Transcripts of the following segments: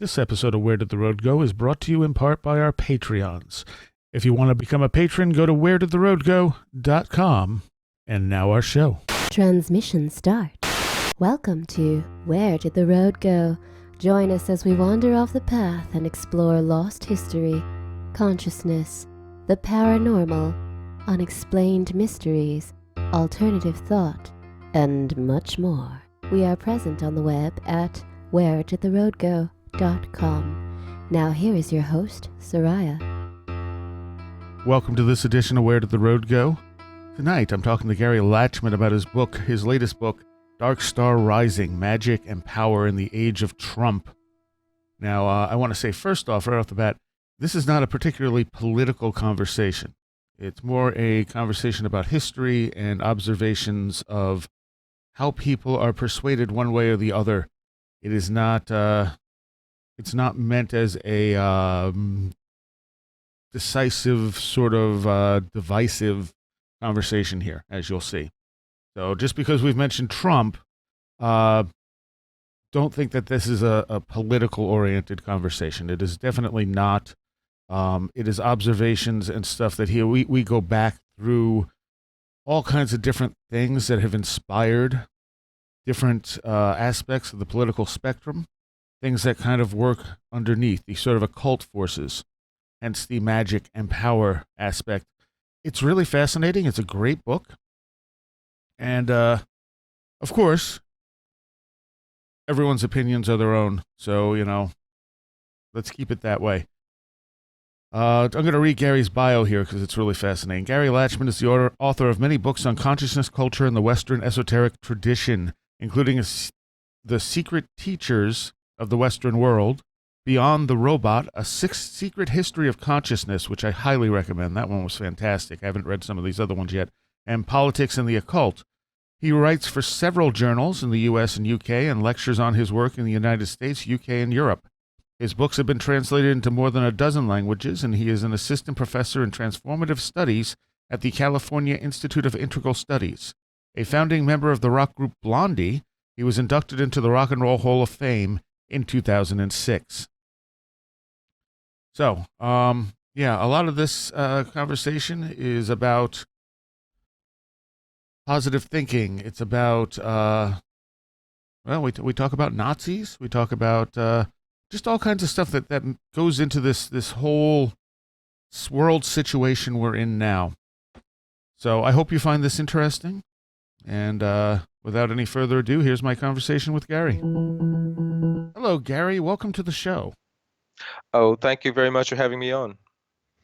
This episode of Where Did the Road Go is brought to you in part by our Patreons. If you want to become a patron, go to wheredidtheroadgo.com. And now our show. Transmission start. Welcome to Where Did the Road Go? Join us as we wander off the path and explore lost history, consciousness, the paranormal, unexplained mysteries, alternative thought, and much more. We are present on the web at wheredidtheroadgo.com. Now here is your host, Seriah. Welcome to this edition of Where Did the Road Go? Tonight I'm talking to Gary Lachman about his latest book, Dark Star Rising, Magic and Power in the Age of Trump. Now, I want to say first off, right off the bat, this is not a particularly political conversation. It's more a conversation about history and observations of how people are persuaded one way or the other. It is not, it's not meant as a decisive, sort of divisive conversation here, as you'll see. So just because we've mentioned Trump, don't think that this is a political-oriented conversation. It is definitely not. It is observations and stuff that here we go back through all kinds of different things that have inspired different aspects of the political spectrum, things that kind of work underneath, these sort of occult forces, hence the magic and power aspect. It's really fascinating. It's a great book. And, of course, everyone's opinions are their own. So, let's keep it that way. I'm going to read Gary's bio here because it's really fascinating. Gary Lachman is the author of many books on consciousness, culture, and the Western esoteric tradition, including The Secret Teachers of the Western World, Beyond the Robot, A Secret History of Consciousness, which I highly recommend. That one was fantastic. I haven't read some of these other ones yet. And Politics and the Occult. He writes for several journals in the U.S. and U.K. and lectures on his work in the United States, U.K., and Europe. His books have been translated into more than a dozen languages, and he is an assistant professor in transformative studies at the California Institute of Integral Studies. A founding member of the rock group Blondie, he was inducted into the Rock and Roll Hall of Fame in 2006. So, a lot of this conversation is about positive thinking. It's about, we talk about Nazis. We talk about just all kinds of stuff that goes into this whole world situation we're in now. So I hope you find this interesting. And without any further ado, here's my conversation with Gary. Hello, Gary. Welcome to the show. Oh, thank you very much for having me on.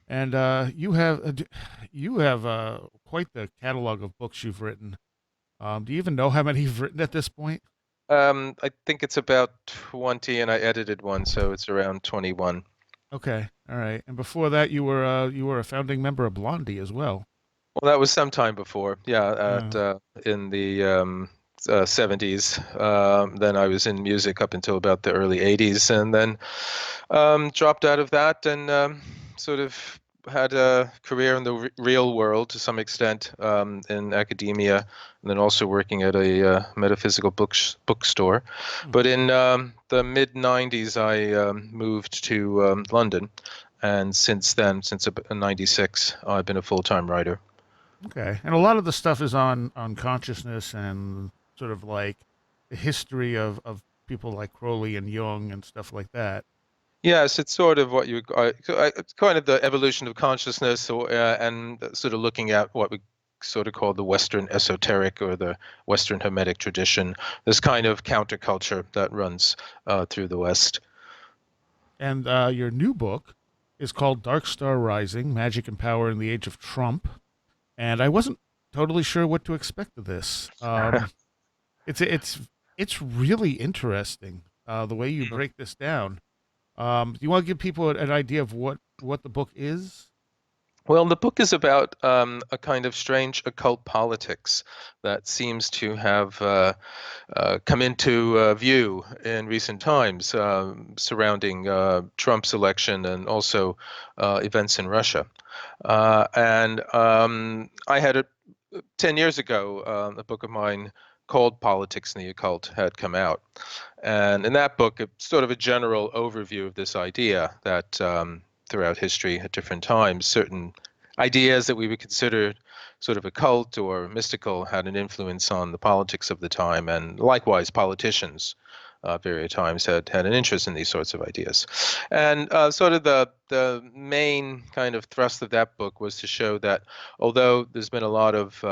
And you have quite the catalog of books you've written. Do you even know how many you've written at this point? I think it's about 20, and I edited one, so it's around 21. Okay, all right. And before that, you were a founding member of Blondie as well. Well, that was some time before, in the 70s. Then I was in music up until about the early 80s, and then dropped out of that and sort of had a career in the real world to some extent, in academia, and then also working at a metaphysical bookstore. But in the mid-90s, I moved to London, and since then, since 96, I've been a full-time writer. Okay, and a lot of the stuff is on consciousness and sort of like the history of people like Crowley and Jung and stuff like that. Yes, it's sort of what it's kind of the evolution of consciousness, and sort of looking at what we sort of call the Western esoteric or the Western Hermetic tradition, this kind of counterculture that runs through the West. And your new book is called Dark Star Rising, Magic and Power in the Age of Trump. And I wasn't totally sure what to expect of this. It's really interesting the way you break this down. Do you want to give people an idea of what the book is? Well, the book is about a kind of strange occult politics that seems to have come into view in recent times surrounding Trump's election and also events in Russia. And I had 10 years ago, a book of mine called Politics and the Occult had come out. And in that book, it's sort of a general overview of this idea that throughout history at different times, certain ideas that we would consider sort of occult or mystical had an influence on the politics of the time, and likewise politicians various times had an interest in these sorts of ideas. And sort of the main kind of thrust of that book was to show that although there's been a lot of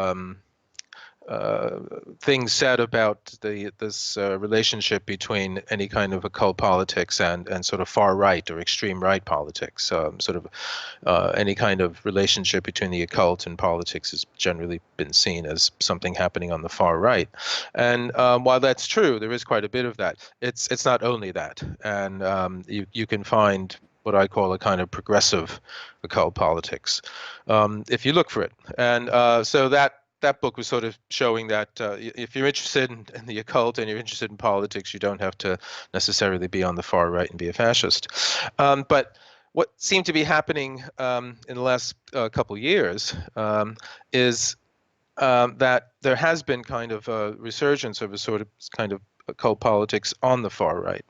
things said about this relationship between any kind of occult politics and sort of far right or extreme right politics. Sort of any kind of relationship between the occult and politics has generally been seen as something happening on the far right. And while that's true, there is quite a bit of that. It's not only that, and you can find what I call a kind of progressive occult politics, if you look for it. And so that book was sort of showing that if you're interested in the occult and you're interested in politics, you don't have to necessarily be on the far right and be a fascist. But what seemed to be happening in the last couple of years is that there has been kind of a resurgence of a sort of kind of occult politics on the far right.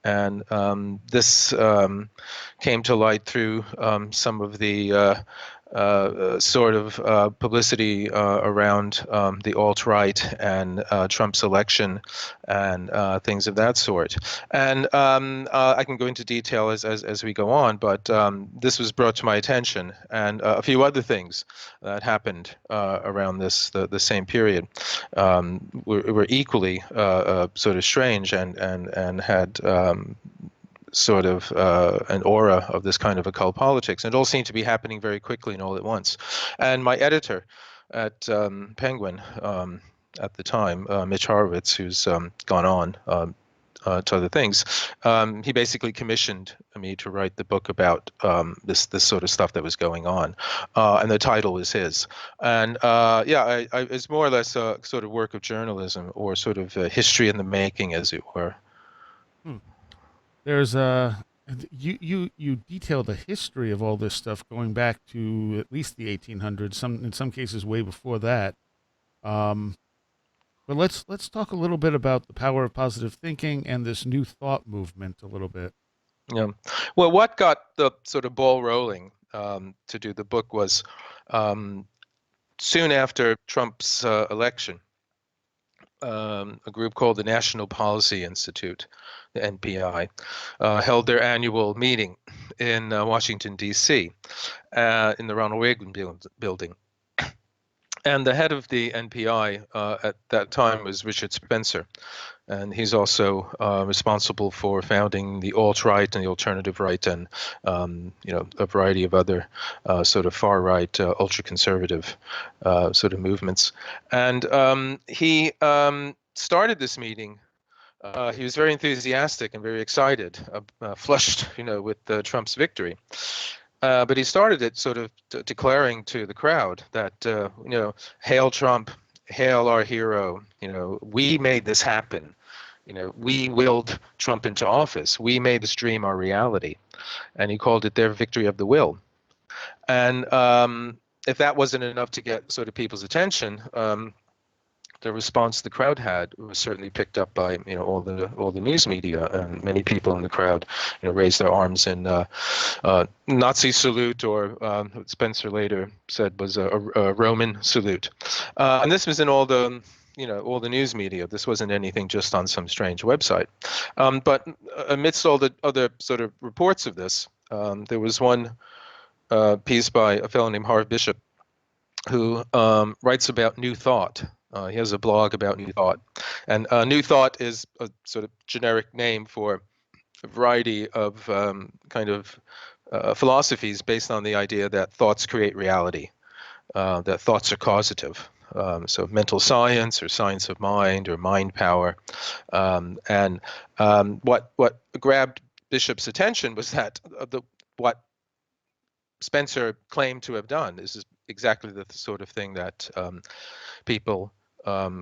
And this came to light through some of the sort of publicity around the alt-right and Trump's election and things of that sort. And I can go into detail as we go on, but this was brought to my attention, and a few other things that happened around the same period were equally sort of strange and had sort of an aura of this kind of occult politics. And it all seemed to be happening very quickly and all at once. And my editor at Penguin at the time, Mitch Horowitz, who's gone on to other things, he basically commissioned me to write the book about this sort of stuff that was going on. And the title was his. And it's more or less a sort of work of journalism, or sort of history in the making, as it were. There's you detail the history of all this stuff going back to at least the 1800s, in some cases way before that. But let's talk a little bit about the power of positive thinking and this new thought movement a little bit. Yeah. Well, what got the sort of ball rolling to do the book was soon after Trump's election, a group called the National Policy Institute, the NPI, held their annual meeting in Washington, D.C., in the Ronald Reagan building. And the head of the NPI at that time was Richard Spencer. And he's also responsible for founding the alt-right and the alternative right and, a variety of other sort of far-right, ultra-conservative sort of movements. And he started this meeting. He was very enthusiastic and very excited, flushed, with Trump's victory. But he started it sort of declaring to the crowd that, hail Trump, hail our hero, we made this happen. We willed Trump into office. We made this dream our reality. And he called it their victory of the will. And if that wasn't enough to get sort of people's attention, the response the crowd had was certainly picked up by all the news media, and many people in the crowd raised their arms in Nazi salute, or what Spencer later said was a Roman salute, and this was in all the news media. This wasn't anything just on some strange website. But amidst all the other sort of reports of this, there was one piece by a fellow named Harv Bishop, who writes about New Thought. He has a blog about New Thought. And New Thought is a sort of generic name for a variety of kind of philosophies based on the idea that thoughts create reality, that thoughts are causative. So mental science, or science of mind, or mind power. And what grabbed Bishop's attention was that what Spencer claimed to have done. This is exactly the sort of thing that people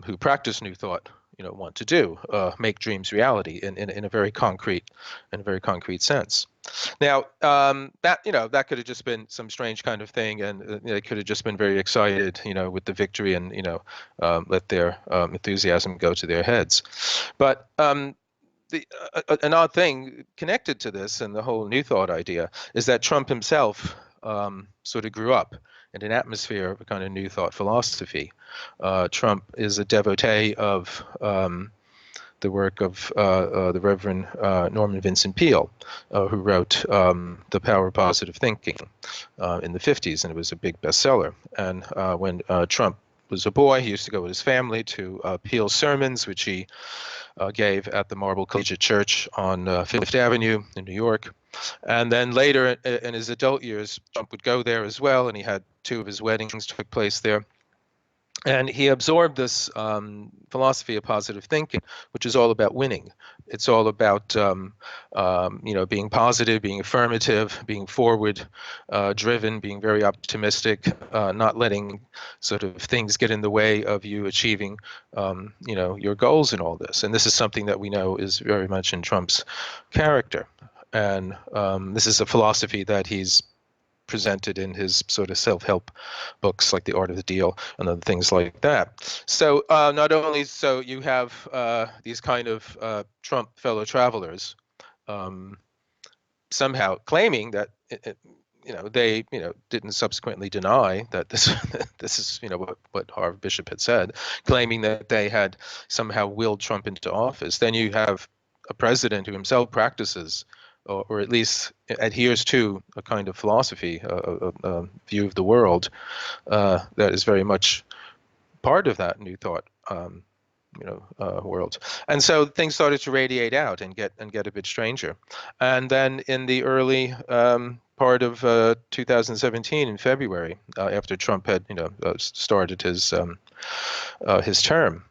who practice New Thought, want to do, make dreams reality in a very concrete sense. Now, that that could have just been some strange kind of thing, and they could have just been very excited, with the victory, and let their enthusiasm go to their heads. But an odd thing connected to this and the whole New Thought idea is that Trump himself sort of grew up in an atmosphere of a kind of New Thought philosophy. Trump is a devotee of the work of the Reverend Norman Vincent Peale, who wrote The Power of Positive Thinking in the 50s, and it was a big bestseller. And when Trump was a boy, he used to go with his family to Peale's sermons, which he gave at the Marble Collegiate Church on Fifth Avenue in New York. And then later in his adult years, Trump would go there as well, and he had two of his weddings took place there. And he absorbed this philosophy of positive thinking, which is all about winning. It's all about being positive, being affirmative, being forward driven, being very optimistic, not letting sort of things get in the way of you achieving your goals in all this. And this is something that we know is very much in Trump's character. And this is a philosophy that he's presented in his sort of self-help books like The Art of the Deal and other things like that. So not only so you have these kind of Trump fellow travelers somehow claiming that they didn't subsequently deny that this this is what Harvard Bishop had said, claiming that they had somehow willed Trump into office. Then you have a president who himself practices or at least adheres to a kind of philosophy, a view of the world that is very much part of that New Thought, world. And so things started to radiate out and get a bit stranger. And then in the early part of 2017, in February, after Trump had started his term,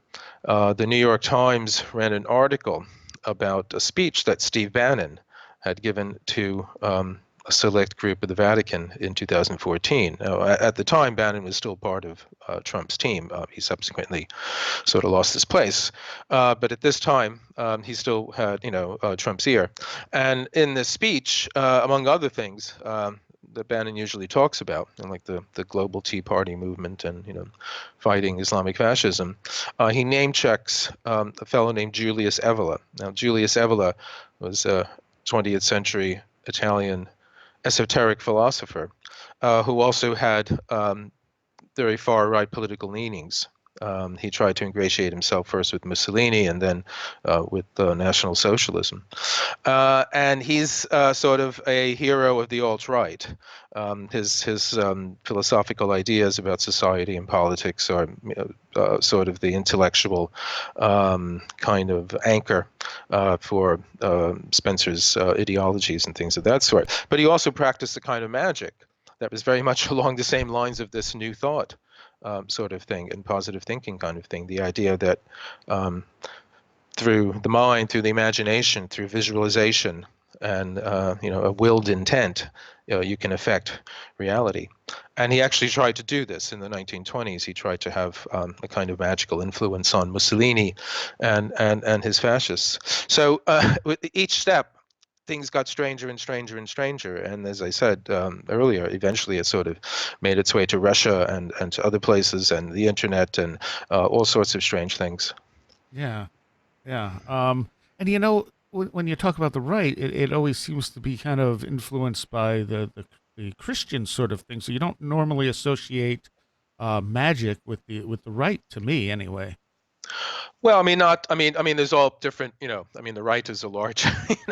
the New York Times ran an article about a speech that Steve Bannon had given to a select group of the Vatican in 2014. Now, at the time, Bannon was still part of Trump's team. He subsequently sort of lost his place. But at this time, he still had, Trump's ear. And in this speech, among other things, that Bannon usually talks about, and like the global Tea Party movement and fighting Islamic fascism, he name checks a fellow named Julius Evola. Now, Julius Evola was a 20th century Italian esoteric philosopher who also had very far right political leanings. He tried to ingratiate himself first with Mussolini and then with National Socialism. And he's sort of a hero of the alt-right. His philosophical ideas about society and politics are sort of the intellectual kind of anchor for Spencer's ideologies and things of that sort. But he also practiced a kind of magic that was very much along the same lines of this New Thought sort of thing and positive thinking kind of thing. The idea that through the mind, through the imagination, through visualization, and a willed intent, you can affect reality. And he actually tried to do this in the 1920s. He tried to have a kind of magical influence on Mussolini and his fascists. So with each step, things got stranger and stranger and stranger. And as I said earlier, eventually it sort of made its way to Russia and to other places and the internet and all sorts of strange things. Yeah. Yeah. And when you talk about the right, it always seems to be kind of influenced by the Christian sort of thing. So you don't normally associate magic with the right, to me anyway. Well, I mean, not. I mean, there's all different. I mean, the right is a large.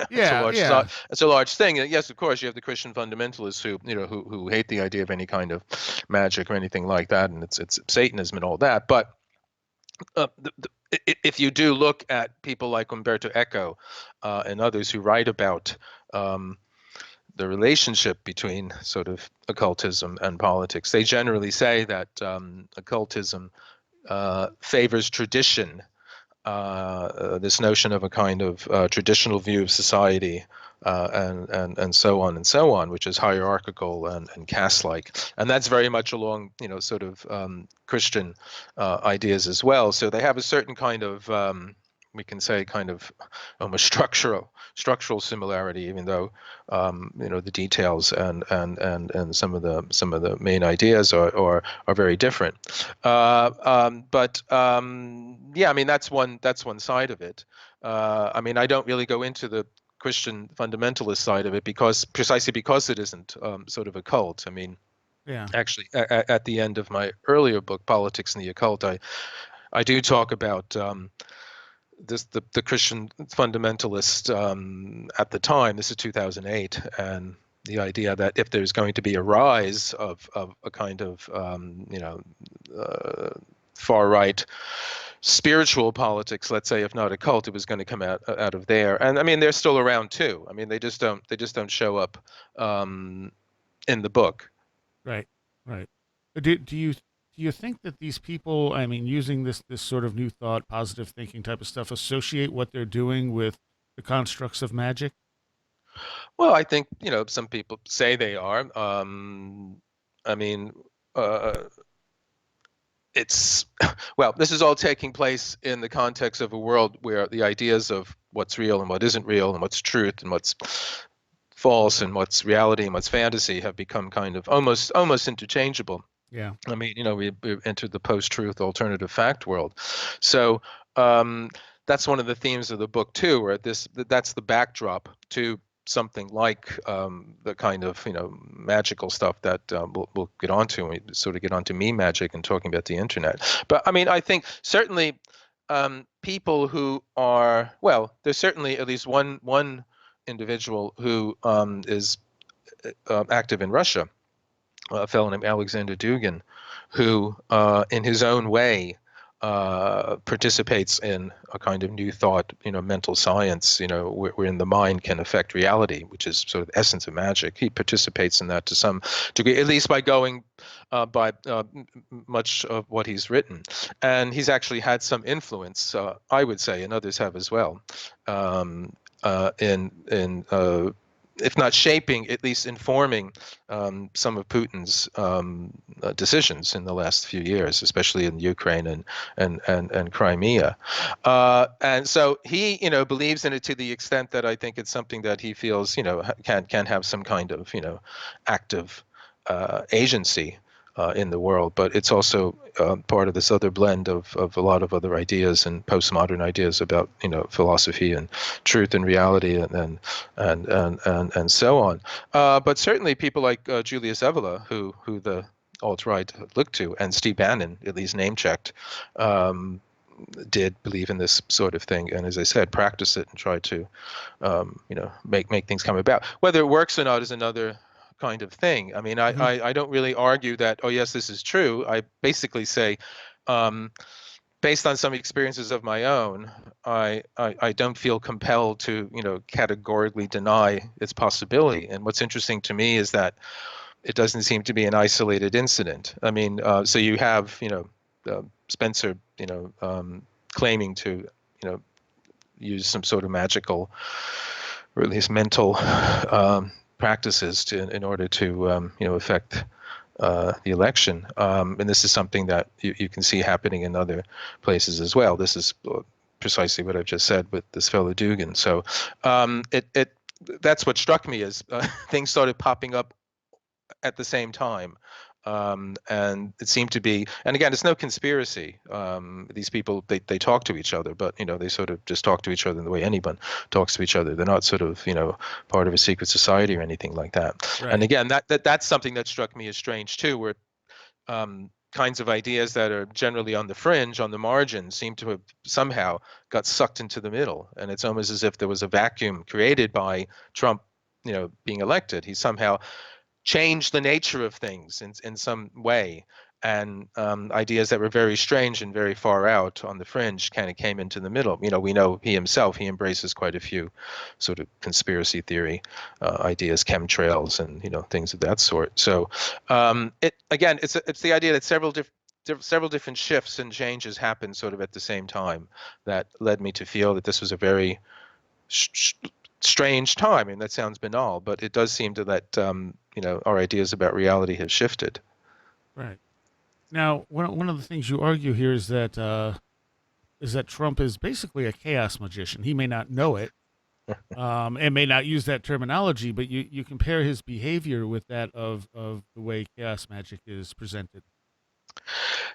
It's a large thing. And yes, of course, you have the Christian fundamentalists who hate the idea of any kind of magic or anything like that, and it's Satanism and all that. But if you do look at people like Umberto Eco and others who write about the relationship between sort of occultism and politics, they generally say that occultism favors tradition, this notion of a kind of traditional view of society, and so on and so on, which is hierarchical and caste-like, and that's very much along sort of Christian ideas as well. So they have a certain kind of we can say kind of almost structural similarity, even though the details and some of the main ideas are very different. But yeah, I mean that's one side of it. I mean, I don't really go into the Christian fundamentalist side of it precisely because it isn't sort of a cult. I mean, Yeah. actually, at the end of my earlier book, Politics and the Occult, I do talk about the Christian fundamentalist at the time. This is 2008, and the idea that if there's going to be a rise of a kind of far right spiritual politics, let's say, if not a cult, it was going to come out of there. And I mean, they're still around too. I mean, they just don't show up in the book. Right. Right. Do you think that these people, I mean, using this sort of new thought, positive thinking type of stuff, associate what they're doing with the constructs of magic? Well, I think some people say they are. I mean, it's well, this is all taking place in the context of a world where the ideas of what's real and what isn't real and what's truth and what's false and what's reality and what's fantasy have become kind of almost interchangeable. Yeah. I mean, we entered the post-truth alternative fact world. So um, that's one of the themes of the book too, where that's the backdrop to something like the kind of magical stuff that we'll get onto when we sort of get onto meme magic and talking about the internet. But I mean, I think certainly people who are, well, there's certainly at least one individual who is active in Russia, a fellow named Alexander Dugin, who, in his own way, participates in a kind of new thought, mental science, wherein the mind can affect reality, which is sort of the essence of magic. He participates in that to some degree, at least by going by much of what he's written. And he's actually had some influence, I would say, and others have as well, in if not shaping, at least informing some of Putin's decisions in the last few years, especially in Ukraine and Crimea. And so he, believes in it to the extent that I think it's something that he feels, can have some kind of, active agency in the world, but it's also part of this other blend of a lot of other ideas and postmodern ideas about philosophy and truth and reality and so on. But certainly people like Julius Evola, who the alt-right looked to, and Steve Bannon, at least name checked, did believe in this sort of thing, and as I said, practice it and try to make things come about. Whether it works or not is another kind of thing. I mean, I don't really argue that, oh yes, this is true. I basically say, based on some experiences of my own, I don't feel compelled to categorically deny its possibility. And what's interesting to me is that it doesn't seem to be an isolated incident. I mean, so you have Spencer claiming to use some sort of magical or at least mental practices in order to affect the election, and this is something that you can see happening in other places as well. This is precisely what I've just said with this fellow Dugin. So that's what struck me as things started popping up at the same time. And it seemed to be, and again, it's no conspiracy. These people, they talk to each other, but they sort of just talk to each other in the way anyone talks to each other. They're not sort of part of a secret society or anything like that. Right. And again, that's something that struck me as strange too, where kinds of ideas that are generally on the fringe, on the margins, seem to have somehow got sucked into the middle. And it's almost as if there was a vacuum created by Trump, being elected. He somehow change the nature of things in some way, and ideas that were very strange and very far out on the fringe kind of came into the middle. We know he embraces quite a few sort of conspiracy theory ideas, chemtrails, and things of that sort. So it's the idea that several different shifts and changes happened sort of at the same time that led me to feel that this was a very strange time. And that sounds banal, but it does seem to that our ideas about reality have shifted. Right. Now, one of the things you argue here is that is that Trump is basically a chaos magician. He may not know it, and may not use that terminology, but you compare his behavior with that of the way chaos magic is presented.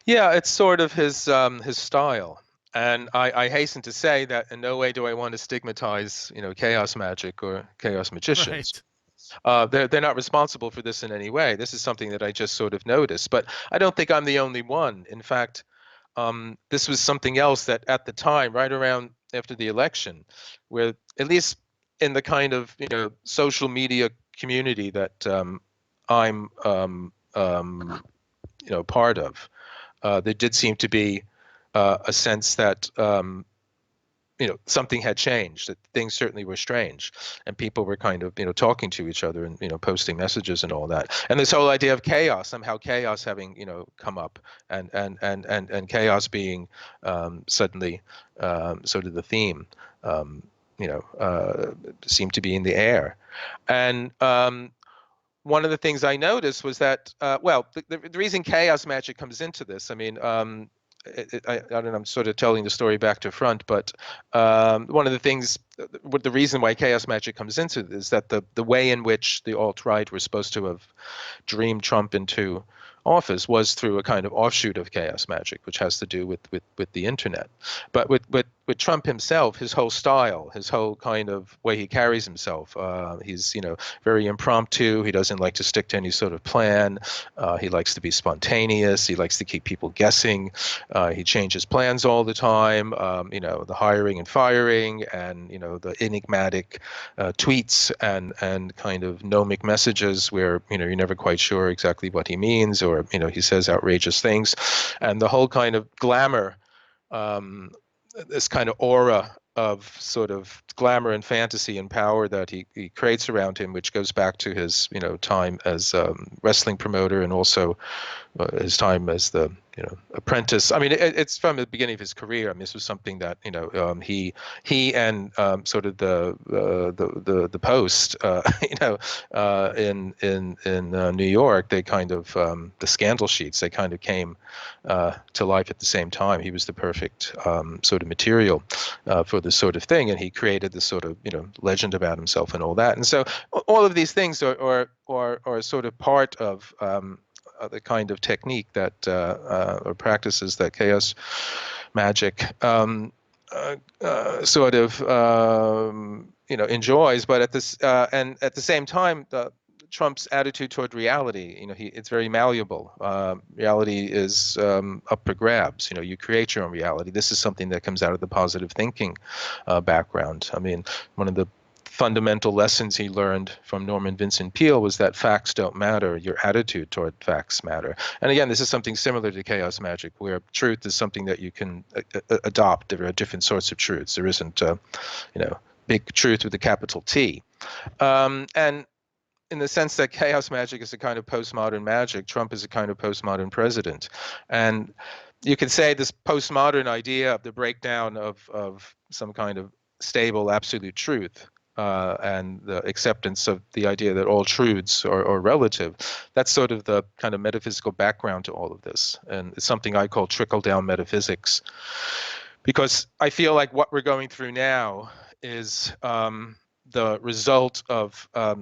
Yeah, it's sort of his style. And I hasten to say that in no way do I want to stigmatize, chaos magic or chaos magicians. Right. They're not responsible for this in any way. This is something that I just sort of noticed. But I don't think I'm the only one. In fact, this was something else that at the time, right around after the election, where at least in the kind of social media community that I'm part of, there did seem to be a sense that something had changed, that things certainly were strange, and people were kind of talking to each other and posting messages and all that. And this whole idea of chaos, somehow chaos having come up, and chaos being suddenly sort of the theme, seemed to be in the air. And one of the things I noticed was that, the reason chaos magic comes into this, I mean, I don't know, I'm sort of telling the story back to front, but one of the things, the reason why chaos magic comes into this is that the way in which the alt-right were supposed to have dreamed Trump into office was through a kind of offshoot of chaos magic, which has to do with the internet. But with Trump himself, his whole style, his whole kind of way he carries himself, he's very impromptu. He doesn't like to stick to any sort of plan. He likes to be spontaneous. He likes to keep people guessing. He changes plans all the time. The hiring and firing, and the enigmatic tweets and kind of gnomic messages where you're never quite sure exactly what he means, or he says outrageous things, and the whole kind of glamour, this kind of aura of sort of glamour and fantasy and power that he creates around him, which goes back to his time as wrestling promoter, and also his time as the apprentice. I mean, it's from the beginning of his career. I mean, this was something that he and sort of the Post, in New York, they kind of the scandal sheets, they kind of came to life at the same time. He was the perfect sort of material for this sort of thing, and he created this sort of legend about himself and all that. And so all of these things are sort of part of the kind of technique that or practices that chaos magic sort of enjoys. But at this and at the same time, Trump's attitude toward reality, it's very malleable. Reality is up for grabs. You create your own reality. This is something that comes out of the positive thinking background. I mean, one of the fundamental lessons he learned from Norman Vincent Peale was that facts don't matter. Your attitude toward facts matter. And again, this is something similar to chaos magic, where truth is something that you can adopt. There are different sorts of truths. There isn't, big truth with a capital T. And in the sense that chaos magic is a kind of postmodern magic, Trump is a kind of postmodern president. And you could say this postmodern idea of the breakdown of some kind of stable absolute truth, and the acceptance of the idea that all truths are relative. That's sort of the kind of metaphysical background to all of this. And it's something I call trickle-down metaphysics, because I feel like what we're going through now is the result of a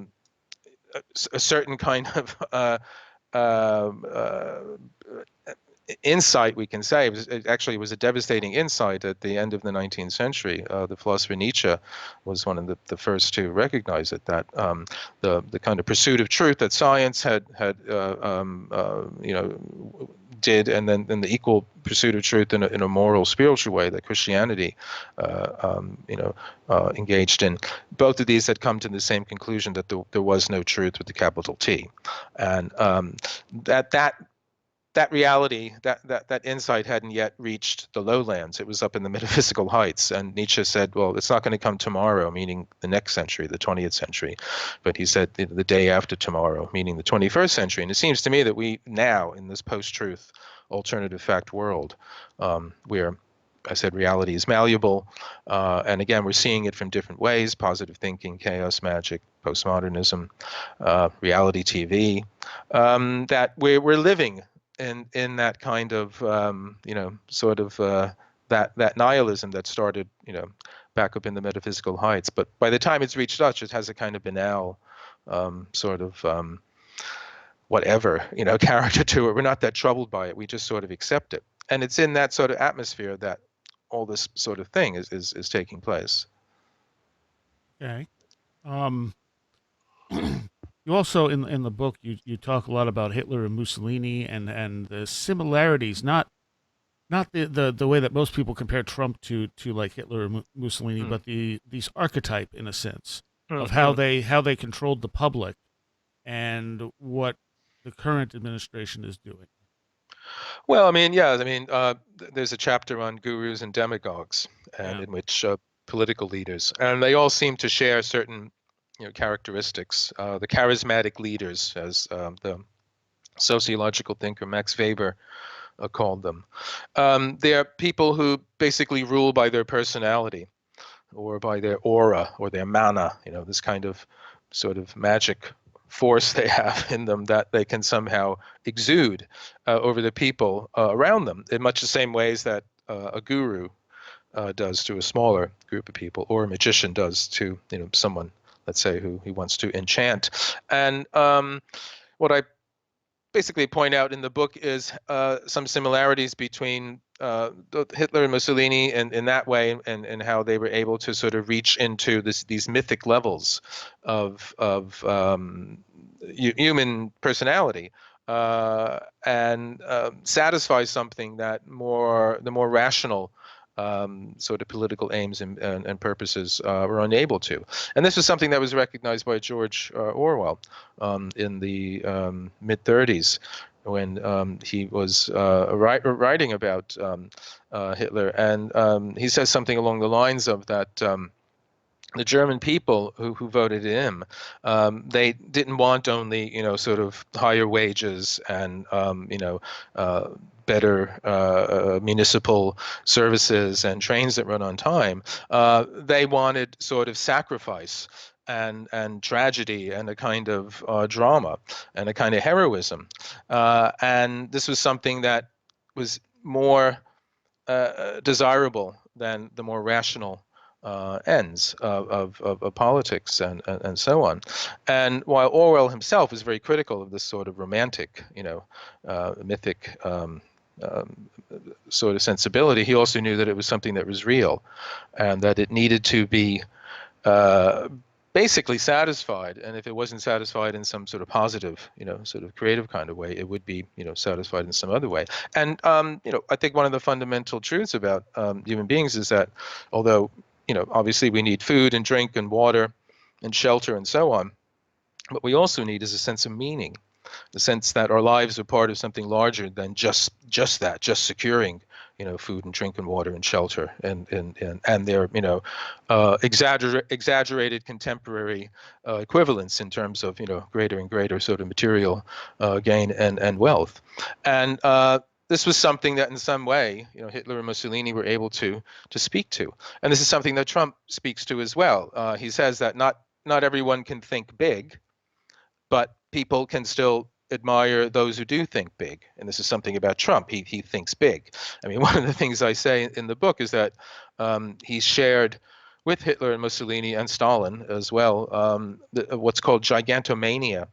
certain kind of insight, we can say. It was a devastating insight at the end of the 19th century. The philosopher Nietzsche was one of the first to recognize it, that the kind of pursuit of truth that science had did, and then the equal pursuit of truth in a moral, spiritual way that Christianity engaged in. Both of these had come to the same conclusion, that there was no truth with the capital T, and that reality, that insight hadn't yet reached the lowlands. It was up in the metaphysical heights. And Nietzsche said, well, it's not going to come tomorrow, meaning the next century, the 20th century. But he said the day after tomorrow, meaning the 21st century. And it seems to me that we now, in this post-truth alternative fact world, where I said reality is malleable, and again, we're seeing it from different ways: positive thinking, chaos magic, postmodernism, reality TV, that we're living in that kind of sort of that nihilism that started, back up in the metaphysical heights. But by the time it's reached us, it has a kind of banal sort of whatever, character to it. We're not that troubled by it. We just sort of accept it. And it's in that sort of atmosphere that all this sort of thing is taking place. Okay. Um, you also in the book you talk a lot about Hitler and Mussolini and the similarities, not the way that most people compare Trump to like Hitler or Mussolini, but these archetype in a sense of how they controlled the public and what the current administration is doing. Well, I mean, yeah, I mean, there's a chapter on gurus and demagogues, and Yeah. in which political leaders, and they all seem to share certain, characteristics. The charismatic leaders, as the sociological thinker Max Weber called them. They are people who basically rule by their personality, or by their aura, or their mana. This kind of sort of magic force they have in them that they can somehow exude over the people around them in much the same ways that a guru does to a smaller group of people, or a magician does to someone, let's say, who he wants to enchant. And what I basically point out in the book is some similarities between Hitler and Mussolini in that way, and how they were able to sort of reach into these mythic levels of human personality, and satisfy something that the more rational sort of political aims and purposes were unable to. And this was something that was recognized by George Orwell in the mid 30s, when he was writing about Hitler. And he says something along the lines of that the German people who voted him, they didn't want only, sort of higher wages and, better municipal services and trains that run on time. They wanted sort of sacrifice and tragedy and a kind of drama and a kind of heroism. And this was something that was more desirable than the more rational ends of politics and so on. And while Orwell himself was very critical of this sort of romantic, mythic sort of sensibility, he also knew that it was something that was real, and that it needed to be basically satisfied. And if it wasn't satisfied in some sort of positive, sort of creative kind of way, it would be, satisfied in some other way. And, I think one of the fundamental truths about human beings is that although, obviously we need food and drink and water and shelter and so on, what we also need is a sense of meaning, the sense that our lives are part of something larger than just securing, food and drink and water and shelter and their, exaggerated contemporary equivalents in terms of, greater and greater sort of material gain and wealth. And this was something that in some way, Hitler and Mussolini were able to speak to. And this is something that Trump speaks to as well. He says that not everyone can think big, but people can still admire those who do think big. And this is something about Trump. He thinks big. I mean, one of the things I say in the book is that he shared with Hitler and Mussolini and Stalin as well what's called gigantomania,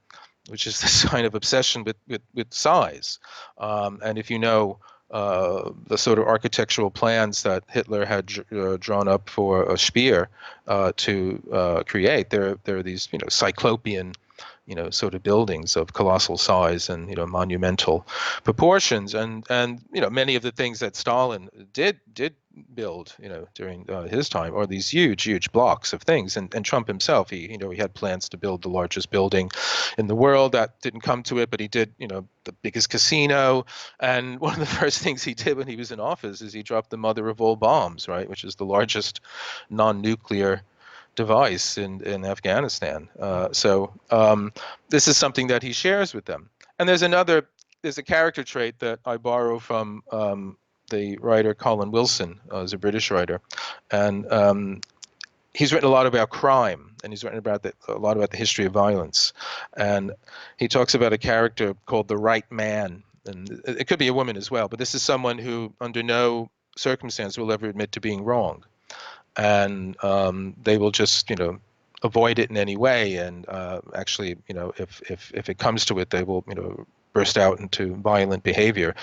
which is this kind of obsession with size. And if you know the sort of architectural plans that Hitler had drawn up for a Speer to create, there are these cyclopean sort of buildings of colossal size and monumental proportions, and many of the things that Stalin did build during his time are these huge blocks of things. And Trump himself, he had plans to build the largest building in the world. That didn't come to it, but he did the biggest casino. And one of the first things he did when he was in office is he dropped the mother of all bombs, right, which is the largest non-nuclear device in Afghanistan. So this is something that he shares with them. And there's a character trait that I borrow from the writer Colin Wilson, who's a British writer. And he's written a lot about crime, and he's written a lot about the history of violence. And he talks about a character called the right man. And it could be a woman as well, but this is someone who under no circumstance will ever admit to being wrong, and they will just avoid it in any way. And actually, if it comes to it, they will burst out into violent behavior,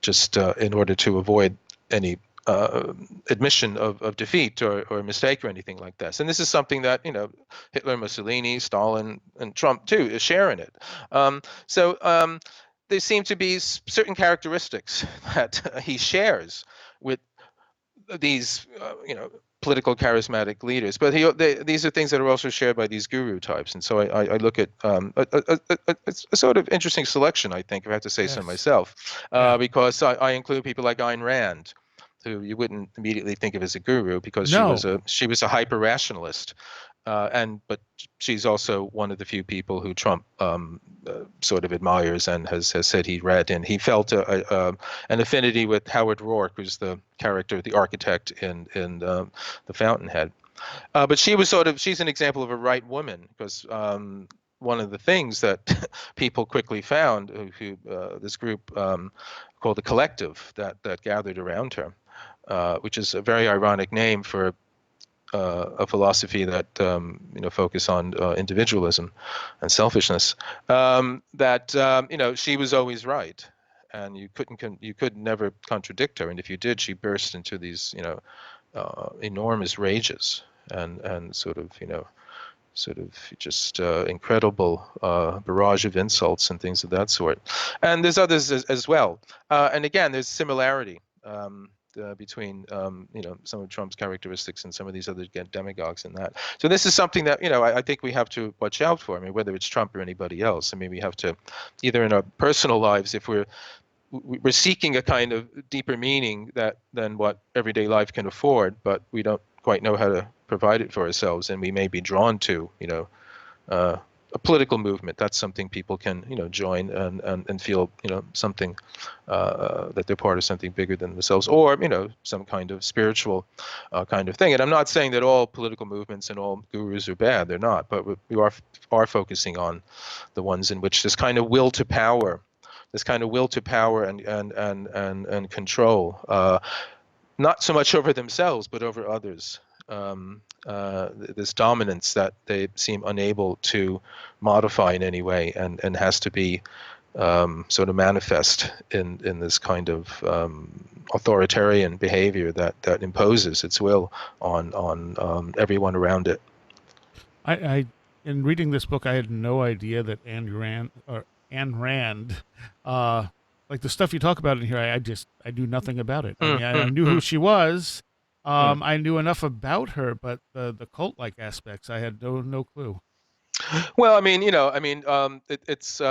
just in order to avoid any admission of defeat or mistake or anything like this. And this is something that Hitler, Mussolini, Stalin, and Trump too share in it. So there seem to be certain characteristics that he shares with these political charismatic leaders, but these are things that are also shared by these guru types. And so I look at it's a sort of interesting selection, I think, if I have to say so Yes. myself, Yeah. because I include people like Ayn Rand, who you wouldn't immediately think of as a guru because No. she was a hyper rationalist, but she's also one of the few people who Trump sort of admires and has said he read, and he felt an affinity with Howard Rourke, who's the character, the architect in The Fountainhead. But she's an example of a right woman, because one of the things that people quickly found, this group called the Collective that gathered around her, which is a very ironic name for a philosophy that focus on individualism and selfishness. She was always right, and you could never contradict her. And if you did, she burst into these enormous rages and sort of just incredible barrage of insults and things of that sort. And there's others as well. And again, there's similarity between some of Trump's characteristics and some of these other demagogues in that. So this is something that I think we have to watch out for. I mean, whether it's Trump or anybody else. I mean, we have to, either in our personal lives, if we're seeking a kind of deeper meaning than what everyday life can afford, but we don't quite know how to provide it for ourselves, and we may be drawn to a political movement. That's something people can join and feel something that they're part of something bigger than themselves, or some kind of spiritual kind of thing. And I'm not saying that all political movements and all gurus are bad. They're not, but we are focusing on the ones in which this kind of will to power, and control, not so much over themselves but over others. This dominance that they seem unable to modify in any way, and has to be sort of manifest in this kind of authoritarian behavior that imposes its will on everyone around it. I in reading this book, I had no idea that Ayn Rand, like the stuff you talk about in here, I knew nothing about it. I mean, I knew who she was. I knew enough about her, but the cult-like aspects, I had no clue. Well, I mean, it's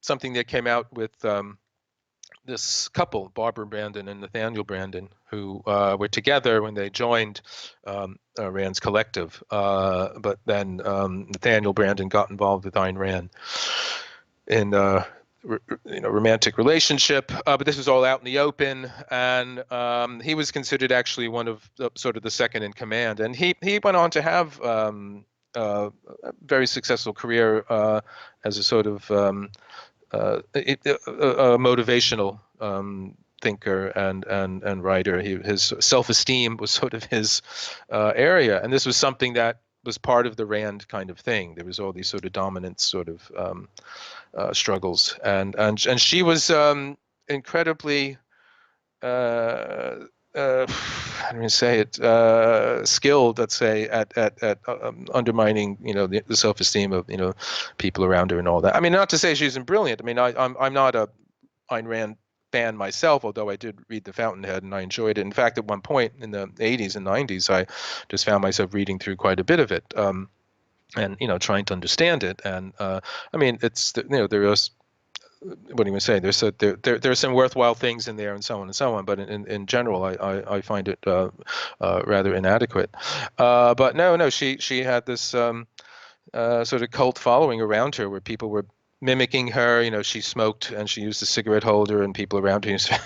something that came out with this couple, Barbara Brandon and Nathaniel Brandon, who were together when they joined Rand's collective. But then Nathaniel Brandon got involved with Ayn Rand in romantic relationship. But this was all out in the open, and he was considered actually one of sort of the second in command. And he went on to have a very successful career as a sort of a motivational thinker and writer. His self-esteem was sort of his area, and this was something that was part of the Rand kind of thing. There was all these sort of dominant sort of struggles, and she was incredibly how do you say it? Skilled, let's say, at undermining, the self-esteem of, people around her and all that. I mean, not to say she isn't brilliant. I mean, I'm not a Ayn Rand fan myself, although I did read The Fountainhead and I enjoyed it. In fact, at one point in the 80s and 90s, I just found myself reading through quite a bit of it, and trying to understand it. And I mean, it's there is. What do you say? There's some worthwhile things in there, and so on and so on. But in general, I find it rather inadequate. But no, she had this sort of cult following around her, where people were mimicking her. She smoked and she used a cigarette holder, and people around her used to,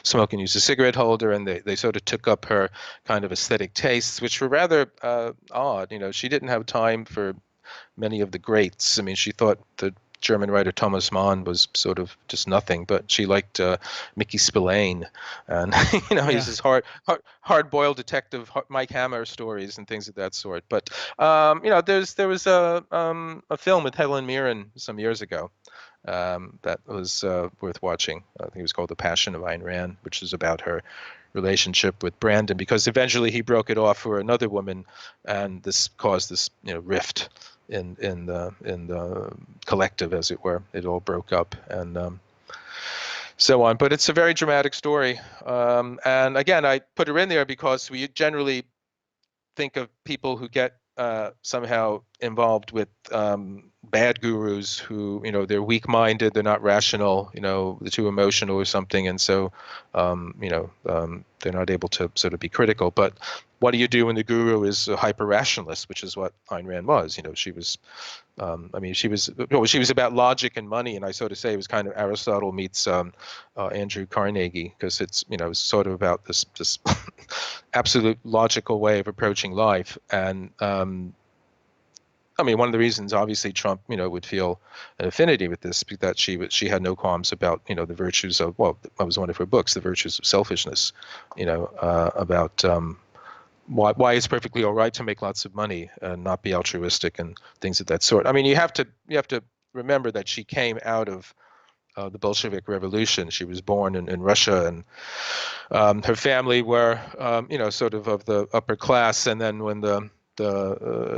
smoke and use a cigarette holder, and they sort of took up her kind of aesthetic tastes, which were rather odd. She didn't have time for many of the greats. I mean, she thought that German writer Thomas Mann was sort of just nothing, but she liked Mickey Spillane, and he's this hard-boiled detective Mike Hammer stories and things of that sort. But there was a film with Helen Mirren some years ago that was worth watching. I think it was called The Passion of Ayn Rand, which is about her relationship with Brandon, because eventually he broke it off for another woman, and this caused this rift in the collective, as it were. It all broke up and so on. But it's a very dramatic story, and again, I put her in there because we generally think of people who get somehow involved with bad gurus who, they're weak-minded, they're not rational, they're too emotional or something, and so, they're not able to sort of be critical. But what do you do when the guru is a hyper-rationalist, which is what Ayn Rand was? She was, she was about logic and money, and I sort of say it was kind of Aristotle meets Andrew Carnegie, because it's, it's sort of about this absolute logical way of approaching life. And one of the reasons, obviously, Trump, would feel an affinity with this, that she had no qualms about, the virtues of, well, that was one of her books, The Virtues of Selfishness, about why it's perfectly all right to make lots of money and not be altruistic and things of that sort. You have to remember that she came out of the Bolshevik Revolution. She was born in Russia, and her family were, sort of the upper class. And then when the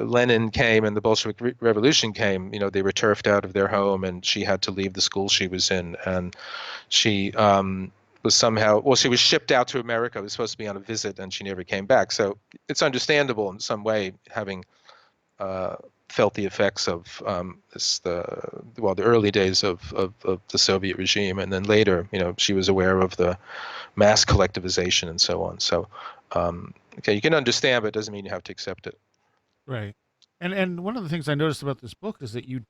Lenin came and the Bolshevik Revolution came, they were turfed out of their home, and she had to leave the school she was in. And she was she was shipped out to America. It was supposed to be on a visit, and she never came back. So it's understandable in some way, having felt the effects of the early days of the Soviet regime, and then later, she was aware of the mass collectivization and so on. So, okay, you can understand, but it doesn't mean you have to accept it. Right. And one of the things I noticed about this book is that you're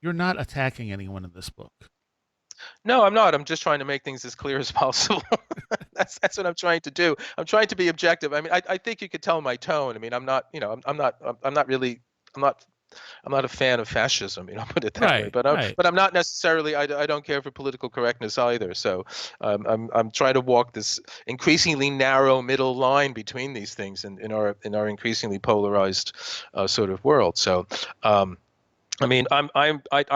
not attacking anyone in this book. No, I'm not. I'm just trying to make things as clear as possible. That's what I'm trying to do. I'm trying to be objective. I think you could tell my tone. I'm not, I'm not a fan of fascism, put it that way. But I'm not necessarily. I don't care for political correctness either. So I'm trying to walk this increasingly narrow middle line between these things in our increasingly polarized sort of world. So I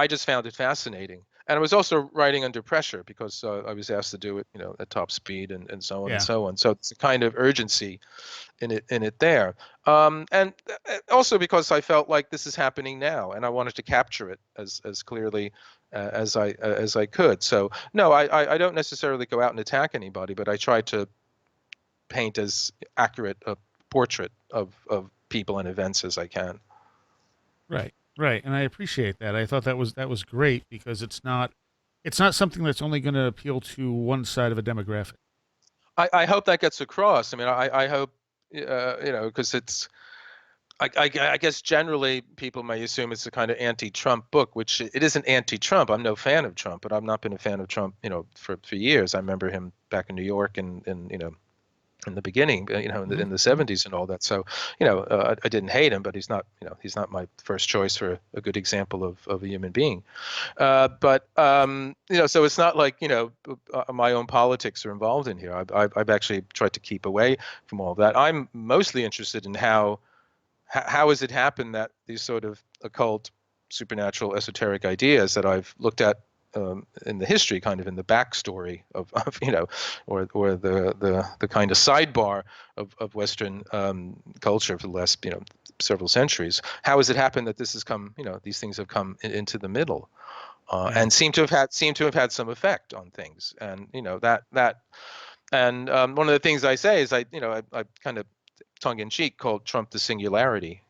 just found it fascinating. And I was also writing under pressure because I was asked to do it, at top speed and so on and so on. So it's a kind of urgency in it there. And also because I felt like this is happening now, and I wanted to capture it as clearly as I could. So no, I don't necessarily go out and attack anybody, but I try to paint as accurate a portrait of people and events as I can. Right, and I appreciate that. I thought that was great, because it's not something that's only going to appeal to one side of a demographic. I hope that gets across. I hope, because it's, I guess generally people may assume it's a kind of anti-Trump book, which it isn't anti-Trump. I'm no fan of Trump, but I've not been a fan of Trump, for years. I remember him back in New York and in the beginning, in the 70s and all that. So, I didn't hate him, but he's not my first choice for a good example of a human being. But so it's not like, my own politics are involved in here. I've actually tried to keep away from all of that. I'm mostly interested in how has it happened that these sort of occult, supernatural, esoteric ideas that I've looked at in the history, kind of in the backstory of or the kind of sidebar of Western culture for the last several centuries. How has it happened that this has come? These things have come into the middle, and seem to have had some effect on things. And and one of the things I say is I kind of tongue in cheek called Trump the singularity,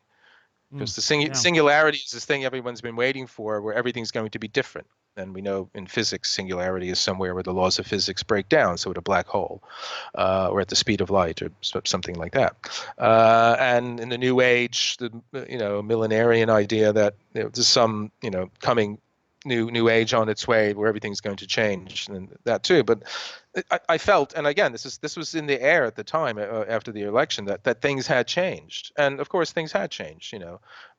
because the singularity is this thing everyone's been waiting for, where everything's going to be different. And we know in physics, singularity is somewhere where the laws of physics break down, so at a black hole, or at the speed of light, or something like that. And in the New Age, the millenarian idea that there's some coming new age on its way where everything's going to change, and that too. But I felt, and again, this was in the air at the time after the election, that things had changed, and of course things had changed.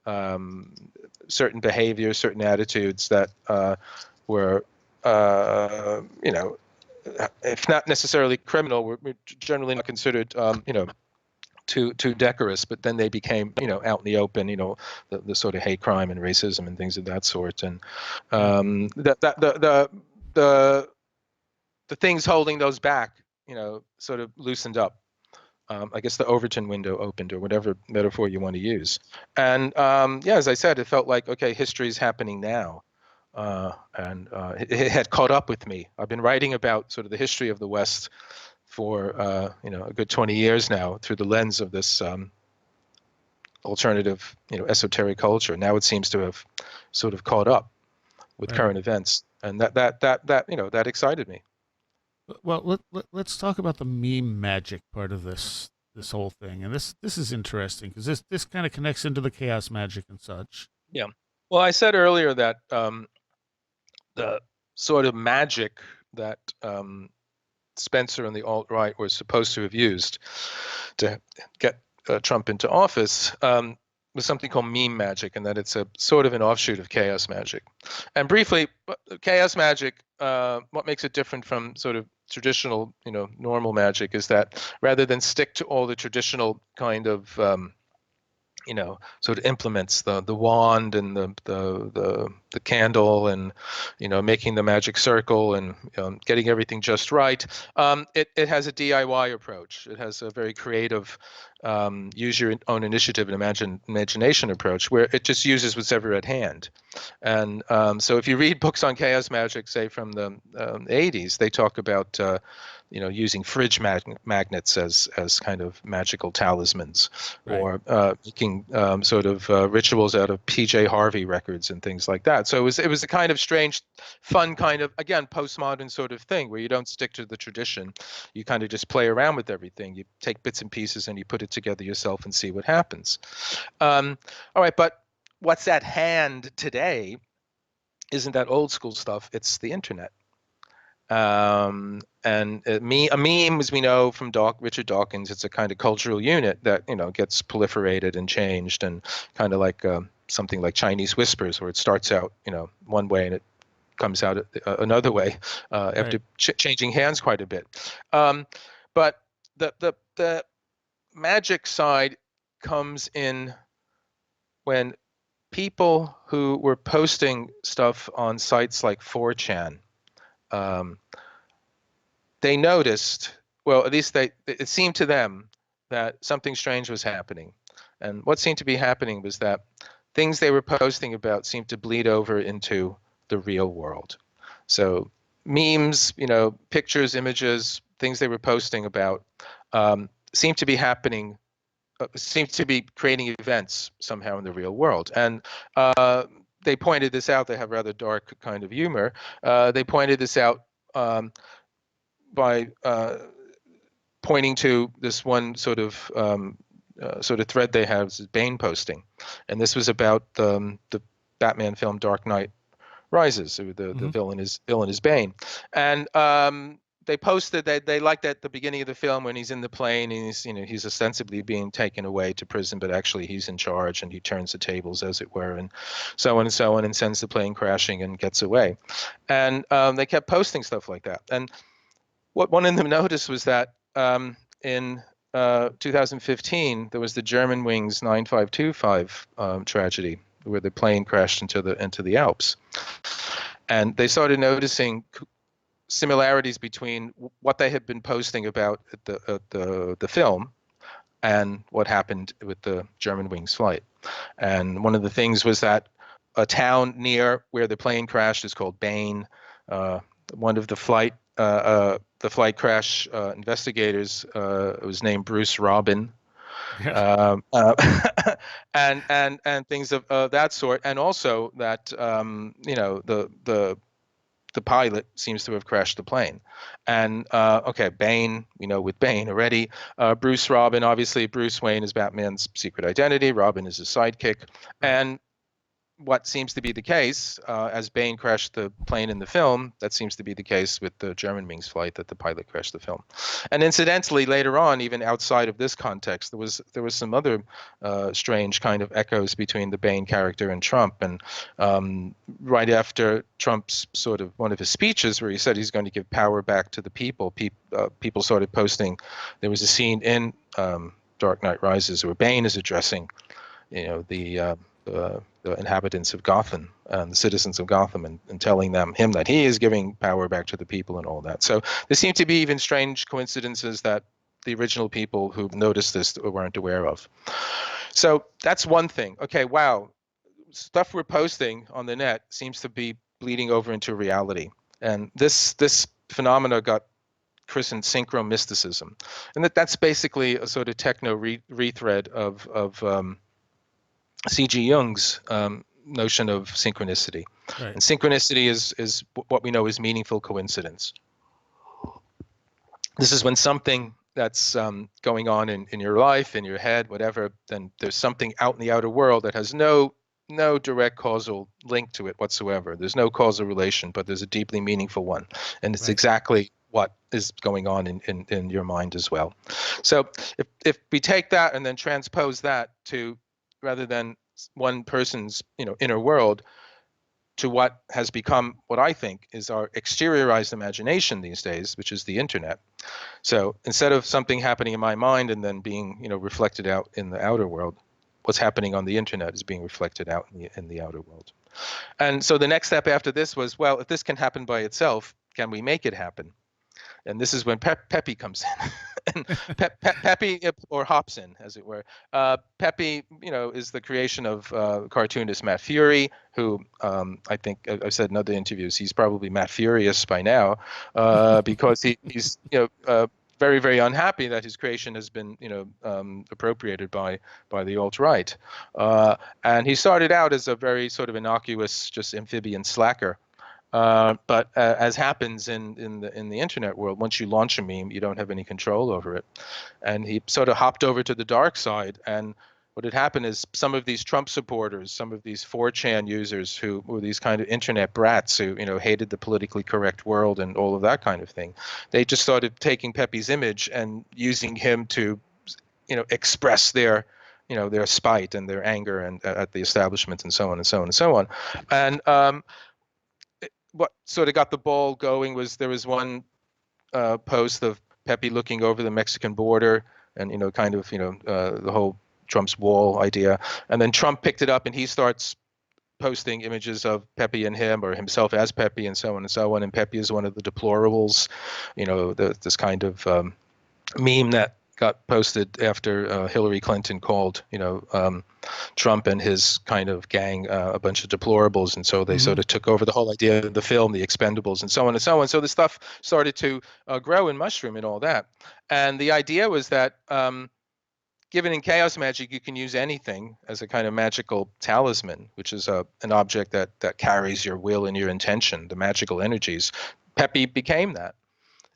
certain behaviors, certain attitudes that were, if not necessarily criminal, were generally not considered, too decorous, but then they became, out in the open, the sort of hate crime and racism and things of that sort, and the things holding those back, sort of loosened up. I guess the Overton window opened, or whatever metaphor you want to use. And as I said, it felt like, okay, history is happening now. And it had caught up with me. I've been writing about sort of the history of the West for a good 20 years now through the lens of this alternative, esoteric culture. Now it seems to have sort of caught up with current events, and that excited me. Well, let's talk about the meme magic part of this whole thing, and this is interesting because this kind of connects into the chaos magic and such. Yeah. Well, I said earlier that the sort of magic that Spencer and the alt-right were supposed to have used to get Trump into office was something called meme magic, and that it's a sort of an offshoot of chaos magic. And briefly, chaos magic, what makes it different from sort of traditional, normal magic is that rather than stick to all the traditional kind of sort of implements, the wand and the candle, and making the magic circle, and getting everything just right. It has a DIY approach. It has a very creative, use your own initiative and imagination approach, where it just uses what's ever at hand. And so if you read books on chaos magic, say from the 80s, they talk about using fridge magnets as kind of magical talismans, Right. or making sort of rituals out of PJ Harvey records and things like that. So it was a kind of strange, fun kind of, again, postmodern sort of thing where you don't stick to the tradition. You kind of just play around with everything. You take bits and pieces and you put it together yourself and see what happens. All right, but what's at hand today isn't that old school stuff. It's the internet. And a meme, as we know from Richard Dawkins, it's a kind of cultural unit that gets proliferated and changed, and kind of like something like Chinese whispers, where it starts out one way and it comes out another way after changing hands quite a bit. But the magic side comes in when people who were posting stuff on sites like 4chan, they noticed, well, at least it seemed to them that something strange was happening. And what seemed to be happening was that things they were posting about seemed to bleed over into the real world. So memes, pictures, images, things they were posting about seemed to be happening, seemed to be creating events somehow in the real world. And they pointed this out. They have rather dark kind of humor. They pointed this out by pointing to this one sort of thread they have, is Bane posting, and this was about the Batman film Dark Knight Rises. The villain is Bane, and they posted that they liked at the beginning of the film when he's in the plane and he's ostensibly being taken away to prison, but actually he's in charge and he turns the tables, as it were, and so on, and sends the plane crashing and gets away. And they kept posting stuff like that. And what one of them noticed was that in 2015 there was the Germanwings 9525 tragedy, where the plane crashed into the Alps, and they started noticing similarities between what they had been posting about the film and what happened with the Germanwings flight. And one of the things was that a town near where the plane crashed is called Bane. One of the flight crash investigators was named Bruce Robin. And things of that sort, and also that the pilot seems to have crashed the plane. And Bane, with Bane already, Bruce Robin, obviously Bruce Wayne is Batman's secret identity, Robin is his sidekick, and what seems to be the case, as Bain crashed the plane in the film, that seems to be the case with the Germanwings flight, that the pilot crashed the film. And incidentally, later on, even outside of this context, there was some other strange kind of echoes between the Bain character and Trump. And right after Trump's sort of one of his speeches where he said he's going to give power back to the people, people started posting. There was a scene in Dark Knight Rises where Bain is addressing, the inhabitants of Gotham, the citizens of Gotham, and telling him that he is giving power back to the people and all that. So there seem to be even strange coincidences that the original people who noticed this weren't aware of. So that's one thing. Okay, wow, stuff we're posting on the net seems to be bleeding over into reality, and this phenomena got christened synchromysticism, and that's basically a sort of techno rethread of C.G. Jung's notion of synchronicity. Right. And synchronicity is what we know is meaningful coincidence. This is when something that's going on in your life, in your head, whatever, then there's something out in the outer world that has no direct causal link to it whatsoever. There's no causal relation, but there's a deeply meaningful one. And it's exactly what is going on in your mind as well. So if we take that and then transpose that to, rather than one person's inner world, to what has become what I think is our exteriorized imagination these days, which is the internet. So instead of something happening in my mind and then being reflected out in the outer world, what's happening on the internet is being reflected out in the outer world. And so the next step after this was, well, if this can happen by itself, can we make it happen? And this is when Pepe comes in. And Pepe, or hops in, as it were. Pepe, is the creation of cartoonist Matt Fury, who I think I've said in other interviews, he's probably Matt Furious by now, because he's very, very unhappy that his creation has been appropriated by the alt-right. And he started out as a very sort of innocuous, just amphibian slacker. But as happens in the internet world, once you launch a meme, you don't have any control over it. And he sort of hopped over to the dark side. And what had happened is some of these Trump supporters, some of these 4chan users who were these kind of internet brats who hated the politically correct world and all of that kind of thing, they just started taking Pepe's image and using him to express their their spite and their anger and at the establishment and so on and so on and so on. And what sort of got the ball going was there was one post of Pepe looking over the Mexican border and the whole Trump's wall idea, and then Trump picked it up and he starts posting images of Pepe and him, or himself as Pepe, and so on and so on. And Pepe is one of the deplorables, this kind of meme that got posted after Hillary Clinton called Trump and his kind of gang a bunch of deplorables, and so they sort of took over the whole idea of the film, The Expendables, and so on and so on. So the stuff started to grow and mushroom and all that. And the idea was that given in chaos magic, you can use anything as a kind of magical talisman, which is an object that carries your will and your intention, the magical energies. Pepe became that.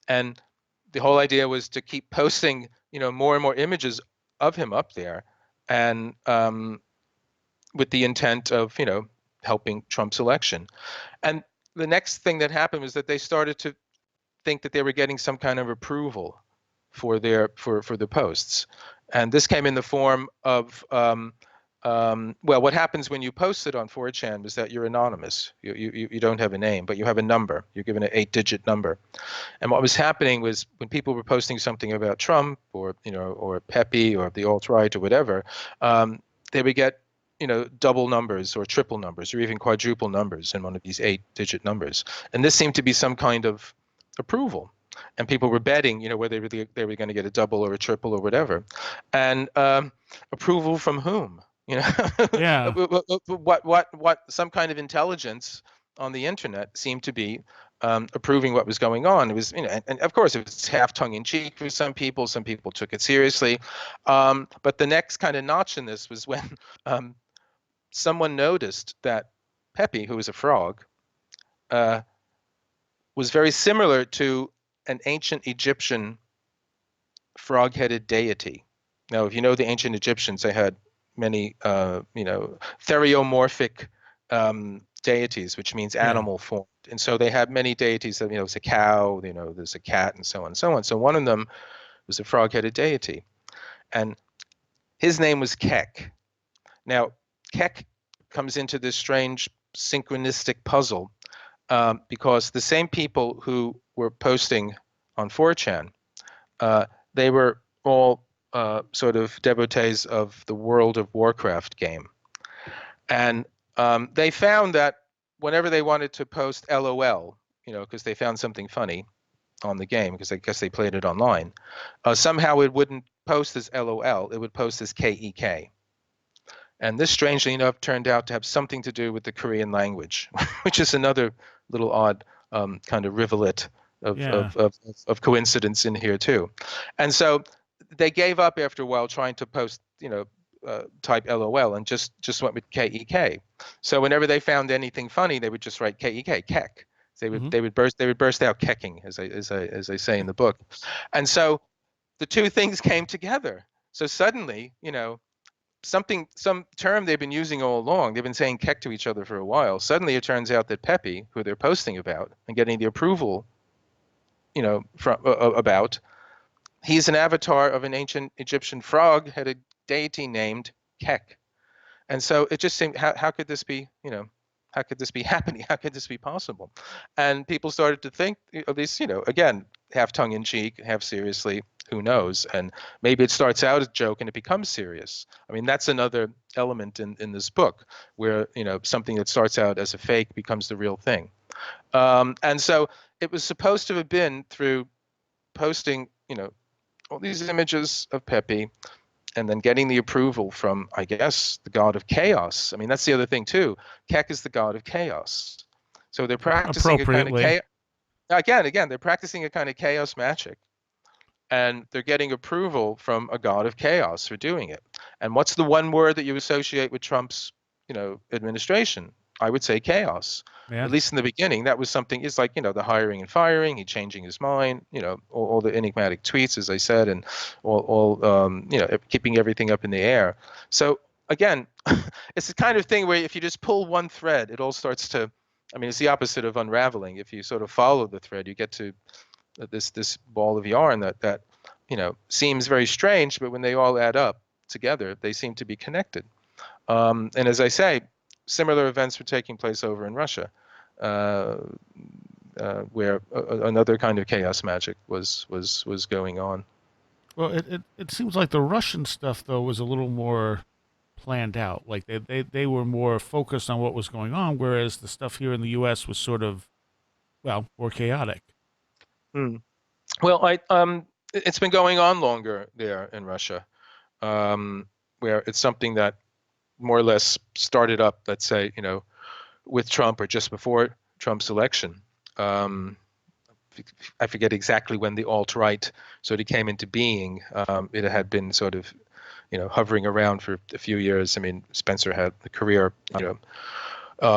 And the whole idea was to keep posting more and more images of him up there, and with the intent of helping Trump's election. And the next thing that happened was that they started to think that they were getting some kind of approval for the posts, and this came in the form of what happens when you post it on 4chan is that you're anonymous. You don't have a name, but you have a number. You're given an 8-digit number. And what was happening was when people were posting something about Trump or Pepe or the alt-right or whatever, they would get double numbers or triple numbers or even quadruple numbers in one of these 8-digit numbers. And this seemed to be some kind of approval. And people were betting, whether they were going to get a double or a triple or whatever. And approval from whom? Yeah. What some kind of intelligence on the internet seemed to be approving what was going on. It was, and of course it was half tongue in cheek for some people. Some people took it seriously. But the next kind of notch in this was when someone noticed that Pepe, who was a frog, was very similar to an ancient Egyptian frog-headed deity. Now, if you know the ancient Egyptians, they had many, theriomorphic deities, which means Yeah. animal formed. And so they had many deities that, there's a cow, there's a cat, and so on and so on. So one of them was a frog-headed deity. And his name was Keck. Now, Keck comes into this strange synchronistic puzzle because the same people who were posting on 4chan, they were all sort of devotees of the World of Warcraft game. And they found that whenever they wanted to post LOL, because they found something funny on the game, because I guess they played it online, somehow it wouldn't post as LOL, it would post as KEK. And this, strangely enough, turned out to have something to do with the Korean language, which is another little odd kind of rivulet of coincidence in here too. And so they gave up after a while trying to post, type LOL and just went with KEK. So whenever they found anything funny, they would just write KEK, Keck. They would burst out kecking, as I say in the book. And so the two things came together. So suddenly, some term they've been using all along, they've been saying Keck to each other for a while. Suddenly it turns out that Pepe, who they're posting about and getting the approval, from about, he's an avatar of an ancient Egyptian frog-headed deity named Keck. And so it just seemed, how could this be, how could this be happening? How could this be possible? And people started to think, at least, again, half tongue in cheek, half seriously, who knows? And maybe it starts out as a joke and it becomes serious. I mean, that's another element in this book where, something that starts out as a fake becomes the real thing. And so it was supposed to have been through posting, all these images of Pepe, and then getting the approval from, I guess, the god of chaos. I mean, that's the other thing too. Keck is the god of chaos. So they're practicing a kind of chaos. Again, they're practicing a kind of chaos magic. And they're getting approval from a god of chaos for doing it. And what's the one word that you associate with Trump's, administration? I would say chaos. Yeah. At least in the beginning, that was something. It's like, the hiring and firing, he changing his mind, all the enigmatic tweets, as I said, and all keeping everything up in the air. So again, it's the kind of thing where if you just pull one thread, it all starts to. I mean, it's the opposite of unraveling. If you sort of follow the thread, you get to this ball of yarn that seems very strange, but when they all add up together, they seem to be connected. And as I say, similar events were taking place over in Russia, where another kind of chaos magic was going on. Well, it seems like the Russian stuff though was a little more planned out. Like they were more focused on what was going on, whereas the stuff here in the U.S. was sort of, more chaotic. Well, it's been going on longer there in Russia, where it's something that more or less started up, let's say, with Trump or just before Trump's election. I forget exactly when the alt-right sort of came into being. It had been sort of, hovering around for a few years. I mean, Spencer had a career,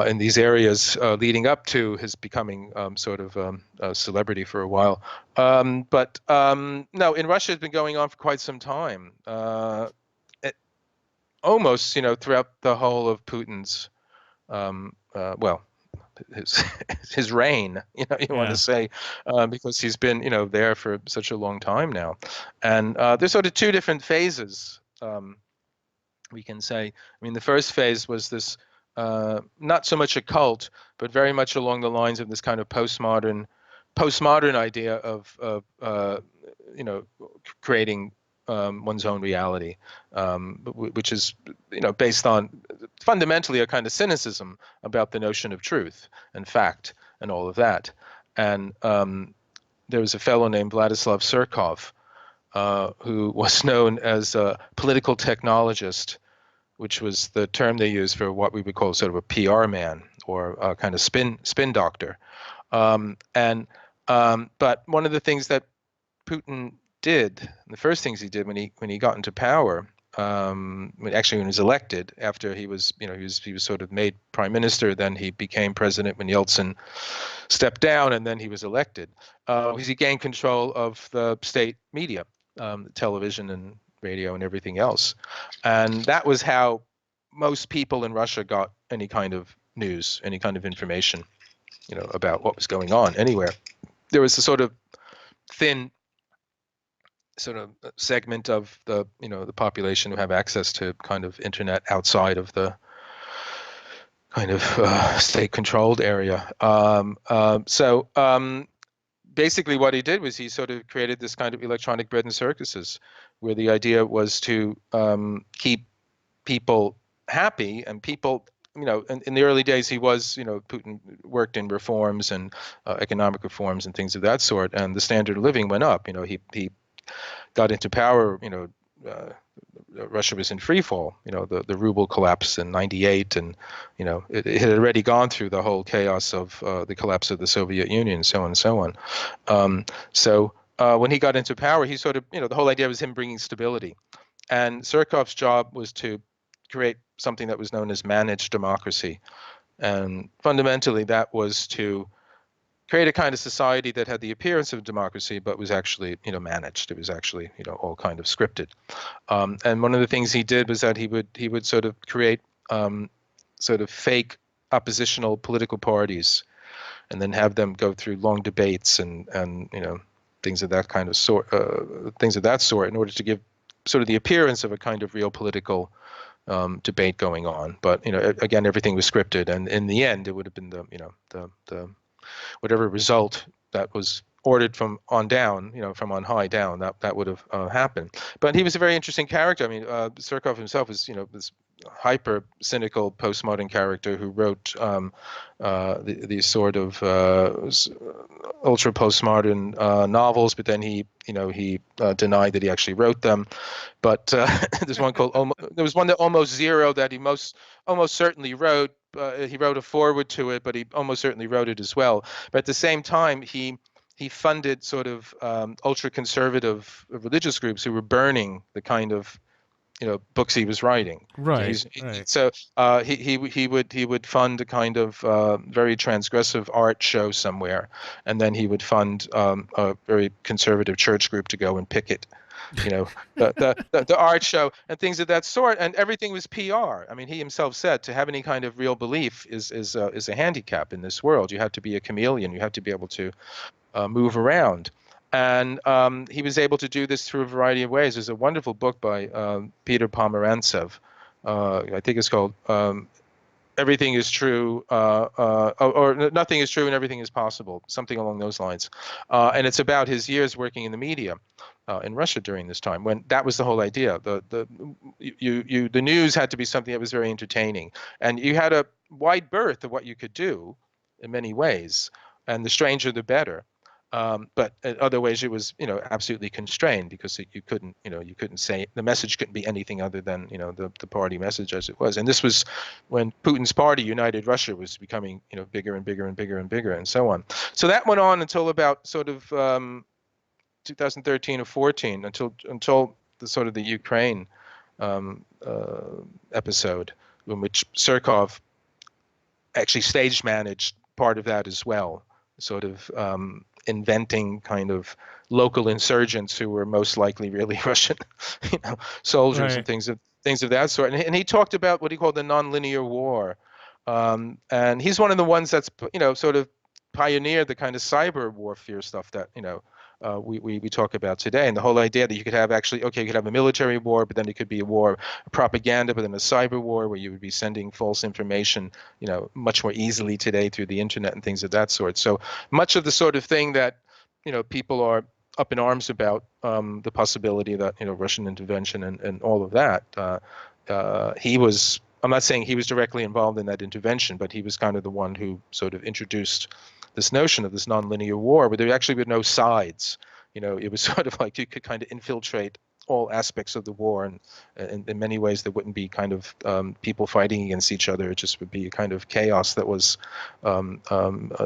in these areas leading up to his becoming sort of a celebrity for a while. But no, in Russia, it's been going on for quite some time. Almost, throughout the whole of Putin's, his reign, want to say, because he's been, there for such a long time now. And there's sort of two different phases, we can say. I mean, the first phase was this, not so much a cult, but very much along the lines of this kind of postmodern idea of creating one's own reality, which is based on fundamentally a kind of cynicism about the notion of truth and fact and all of that. And there was a fellow named Vladislav Surkov, who was known as a political technologist, which was the term they used for what we would call sort of a PR man or a kind of spin doctor. But one of the things that Putin did, the first things he did when he got into power, when he was elected, after he was sort of made prime minister, then he became president when Yeltsin stepped down, and then he was elected. He gained control of the state media, television and radio and everything else, and that was how most people in Russia got any kind of news, any kind of information, about what was going on anywhere. There was a sort of thin sort of segment of the population who have access to kind of internet outside of the kind of state-controlled area. Basically what he did was he sort of created this kind of electronic bread and circuses, where the idea was to keep people happy, and people, in the early days, he was, Putin worked in reforms and economic reforms and things of that sort, and the standard of living went up. He got into power, Russia was in free fall. The ruble collapsed in '98, and it had already gone through the whole chaos of the collapse of the Soviet Union, so on and so on. When he got into power, he sort of, the whole idea was him bringing stability, and Surkov's job was to create something that was known as managed democracy, and fundamentally that was to create a kind of society that had the appearance of democracy, but was actually, managed. It was actually, all kind of scripted. And one of the things he did was that he would sort of create sort of fake oppositional political parties, and then have them go through long debates and things of that kind of sort, in order to give sort of the appearance of a kind of real political debate going on. But again, everything was scripted, and in the end, it would have been the whatever result that was ordered from on down, from on high down, that would have happened. But he was a very interesting character. I mean, Surkov himself was, this hyper cynical postmodern character who wrote these sort of ultra postmodern novels, but then he denied that he actually wrote them. But there's one called there was one that Almost Zero that he almost certainly wrote. He wrote a foreword to it, but he almost certainly wrote it as well. But at the same time, he funded sort of ultra conservative religious groups who were burning the kind of books he was writing. Right. So he would fund a kind of very transgressive art show somewhere, and then he would fund a very conservative church group to go and picket, the art show and things of that sort. And everything was PR. I mean, he himself said to have any kind of real belief is a handicap in this world. You have to be a chameleon. You have to be able to move around. And he was able to do this through a variety of ways. There's a wonderful book by Peter Pomerantsev. I think it's called Everything is True, or Nothing is True and Everything is Possible, something along those lines. And it's about his years working in the media in Russia during this time, when that was the whole idea. The news had to be something that was very entertaining. And you had a wide berth of what you could do in many ways. And the stranger, the better. But in other ways, it was, absolutely constrained, because you couldn't say, the message couldn't be anything other than, the party message as it was. And this was when Putin's party, United Russia, was becoming, bigger and bigger and bigger and bigger, and so on. So that went on until about sort of 2013 or 14, until the sort of the Ukraine episode, in which Surkov actually stage managed part of that as well, sort of inventing kind of local insurgents who were most likely really Russian, soldiers, right, and things of that sort. And he talked about what he called the nonlinear war. And he's one of the ones that's, sort of pioneered the kind of cyber warfare stuff that, we talk about today. And the whole idea that you could have you could have a military war, but then it could be a war of propaganda, but then a cyber war where you would be sending false information, much more easily today through the internet and things of that sort. So much of the sort of thing that, people are up in arms about, the possibility that, Russian intervention and all of that, I'm not saying he was directly involved in that intervention, but he was kind of the one who sort of introduced this notion of this nonlinear war, where there actually were no sides. It was sort of like you could kind of infiltrate all aspects of the war, and in many ways there wouldn't be kind of people fighting against each other. It just would be a kind of chaos that was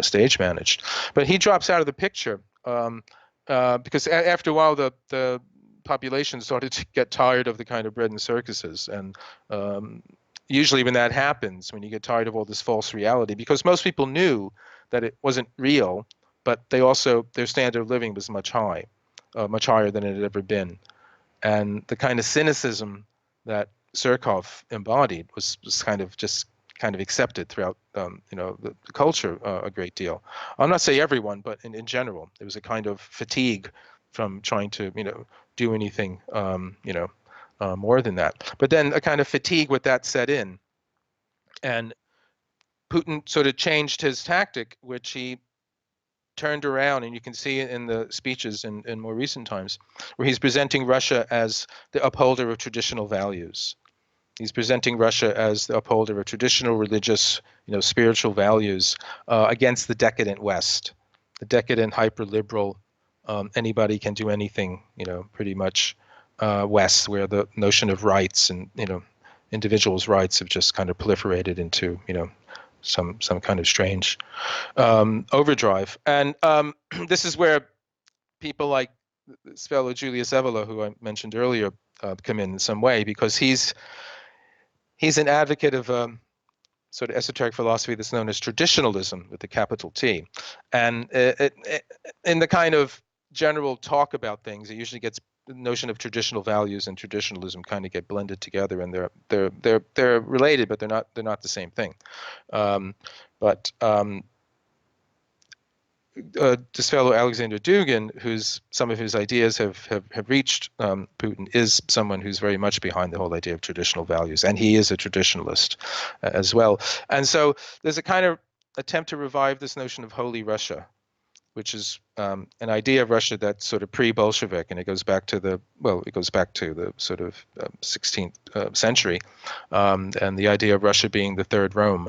stage managed. But he drops out of the picture because after a while the population started to get tired of the kind of bread and circuses, and usually when that happens, when you get tired of all this false reality, because most people knew that it wasn't real, but their standard of living was much higher than it had ever been. And the kind of cynicism that Surkov embodied was kind of just kind of accepted throughout the culture a great deal. I'm not saying everyone, but in general, there was a kind of fatigue from trying to do anything more than that. But then a kind of fatigue with that set in, and Putin sort of changed his tactic, which he turned around, and you can see it in the speeches in more recent times, where he's presenting Russia as the upholder of traditional values. He's presenting Russia as the upholder of traditional religious, spiritual values against the decadent West, the decadent, hyper-liberal, anybody can do anything, pretty much West, where the notion of rights and individuals' rights have just kind of proliferated into some kind of strange overdrive. And this is where people like this fellow Julius Evola, who I mentioned earlier, come in some way, because he's an advocate of sort of esoteric philosophy that's known as traditionalism with a capital T. And in the kind of general talk about things, it usually gets the notion of traditional values and traditionalism kind of get blended together, and they're related, but they're not the same thing. But this fellow Alexander Dugin, whose some of his ideas have reached Putin, is someone who's very much behind the whole idea of traditional values, and he is a traditionalist as well. And so there's a kind of attempt to revive this notion of Holy Russia, which is an idea of Russia that's sort of pre-Bolshevik, and it goes back to the sort of 16th century, and the idea of Russia being the third Rome.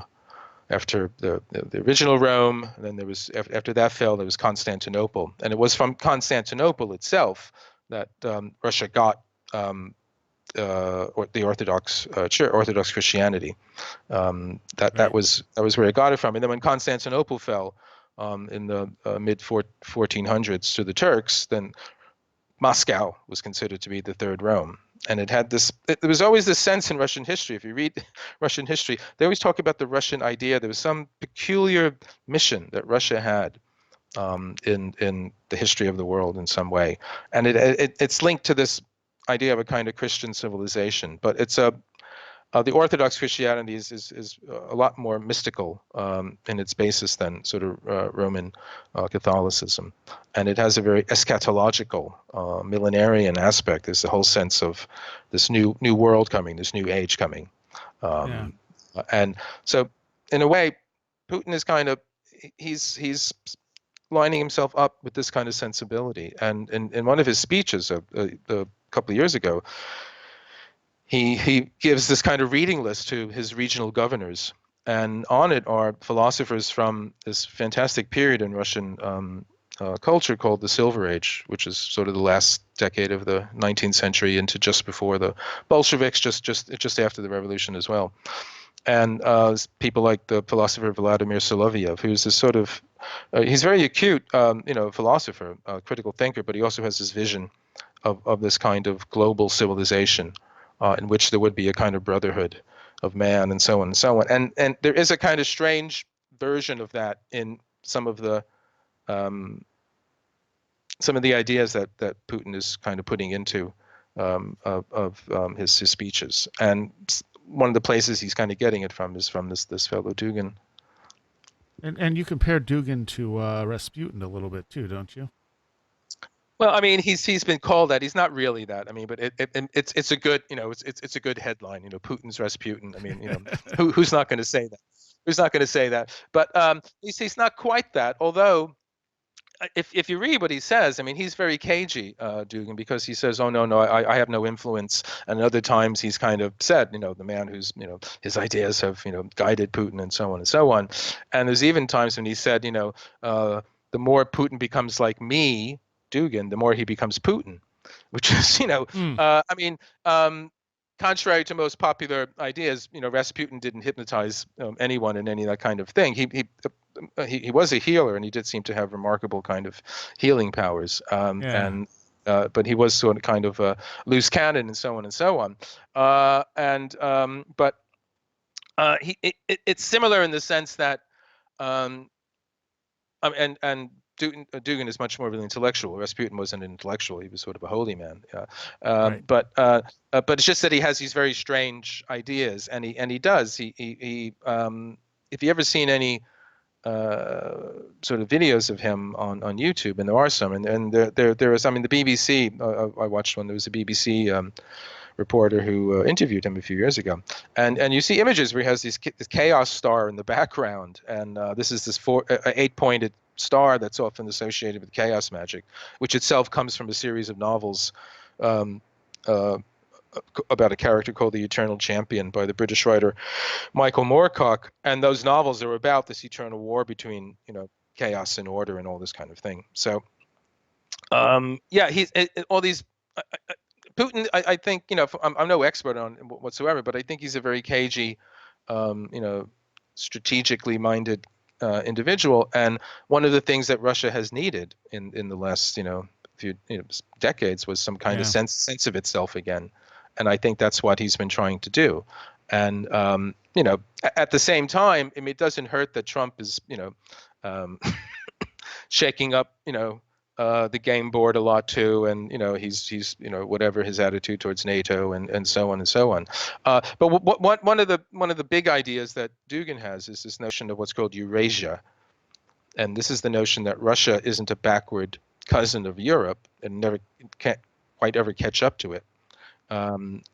After the original Rome, and then there was, after that fell, there was Constantinople, and it was from Constantinople itself that Russia got the Orthodox Church, Orthodox Christianity. That was where it got it from. And then when Constantinople fell in the mid 1400s to the Turks, then Moscow was considered to be the third Rome. And it had this, there was always this sense in Russian history. If you read Russian history, they always talk about the Russian idea. There was some peculiar mission that Russia had in the history of the world in some way. And it's linked to this idea of a kind of Christian civilization. But it's the Orthodox Christianity is a lot more mystical in its basis than sort of Roman Catholicism, and it has a very eschatological, millenarian aspect. There's the whole sense of this new world coming, this new age coming, and so in a way, Putin is kind of he's lining himself up with this kind of sensibility. And in one of his speeches a couple of years ago, he gives this kind of reading list to his regional governors, and on it are philosophers from this fantastic period in Russian culture called the Silver Age, which is sort of the last decade of the 19th century into just before the Bolsheviks, just after the revolution as well. And people like the philosopher Vladimir Soloviev, who's this sort of he's very acute, philosopher, critical thinker, but he also has this vision of this kind of global civilization. In which there would be a kind of brotherhood of man, and so on and so on. And there is a kind of strange version of that in some of the ideas that Putin is kind of putting into his speeches. And one of the places he's kind of getting it from is from this fellow Dugin. And you compare Dugin to Rasputin a little bit too, don't you? Well, I mean, he's been called that. He's not really that. I mean, but it's a good, it's a good headline. Putin's Rasputin. I mean, who's not going to say that? Who's not going to say that? But he's not quite that. Although, if you read what he says, I mean, he's very cagey, Dugin, because he says, "Oh no, I have no influence." And other times he's kind of said, the man who's, his ideas have, guided Putin, and so on and so on. And there's even times when he said, the more Putin becomes like me, Dugin, the more he becomes Putin, which is, I mean, contrary to most popular ideas, Rasputin didn't hypnotize anyone in any of that kind of thing. He was a healer, and he did seem to have remarkable kind of healing powers. And but he was sort of kind of a loose cannon, and so on and so on. But it's similar in the sense that, and Dugin is much more of an intellectual. Rasputin wasn't an intellectual; he was sort of a holy man. Right. But it's just that he has these very strange ideas, and he does. If you ever seen any sort of videos of him on YouTube, and there are some, and there is. I mean, the BBC. I watched one. There was a BBC reporter who interviewed him a few years ago, and you see images where he has this chaos star in the background, and this is this 8-pointed star that's often associated with chaos magic, which itself comes from a series of novels um, uh, about a character called the Eternal Champion by the British writer Michael Moorcock, and those novels are about this eternal war between chaos and order and all this kind of thing. So yeah, he's all these. Putin, I think, I'm no expert on whatsoever, but I think he's a very cagey, strategically minded individual. And one of the things that Russia has needed in the last, few decades was some kind of sense of itself again. And I think that's what he's been trying to do. And, at the same time, I mean, it doesn't hurt that Trump is, shaking up, the game board a lot too, and he's whatever his attitude towards NATO and so on and so on. But one of the big ideas that Dugin has is this notion of what's called Eurasia, and this is the notion that Russia isn't a backward cousin of Europe and can't quite ever catch up to it.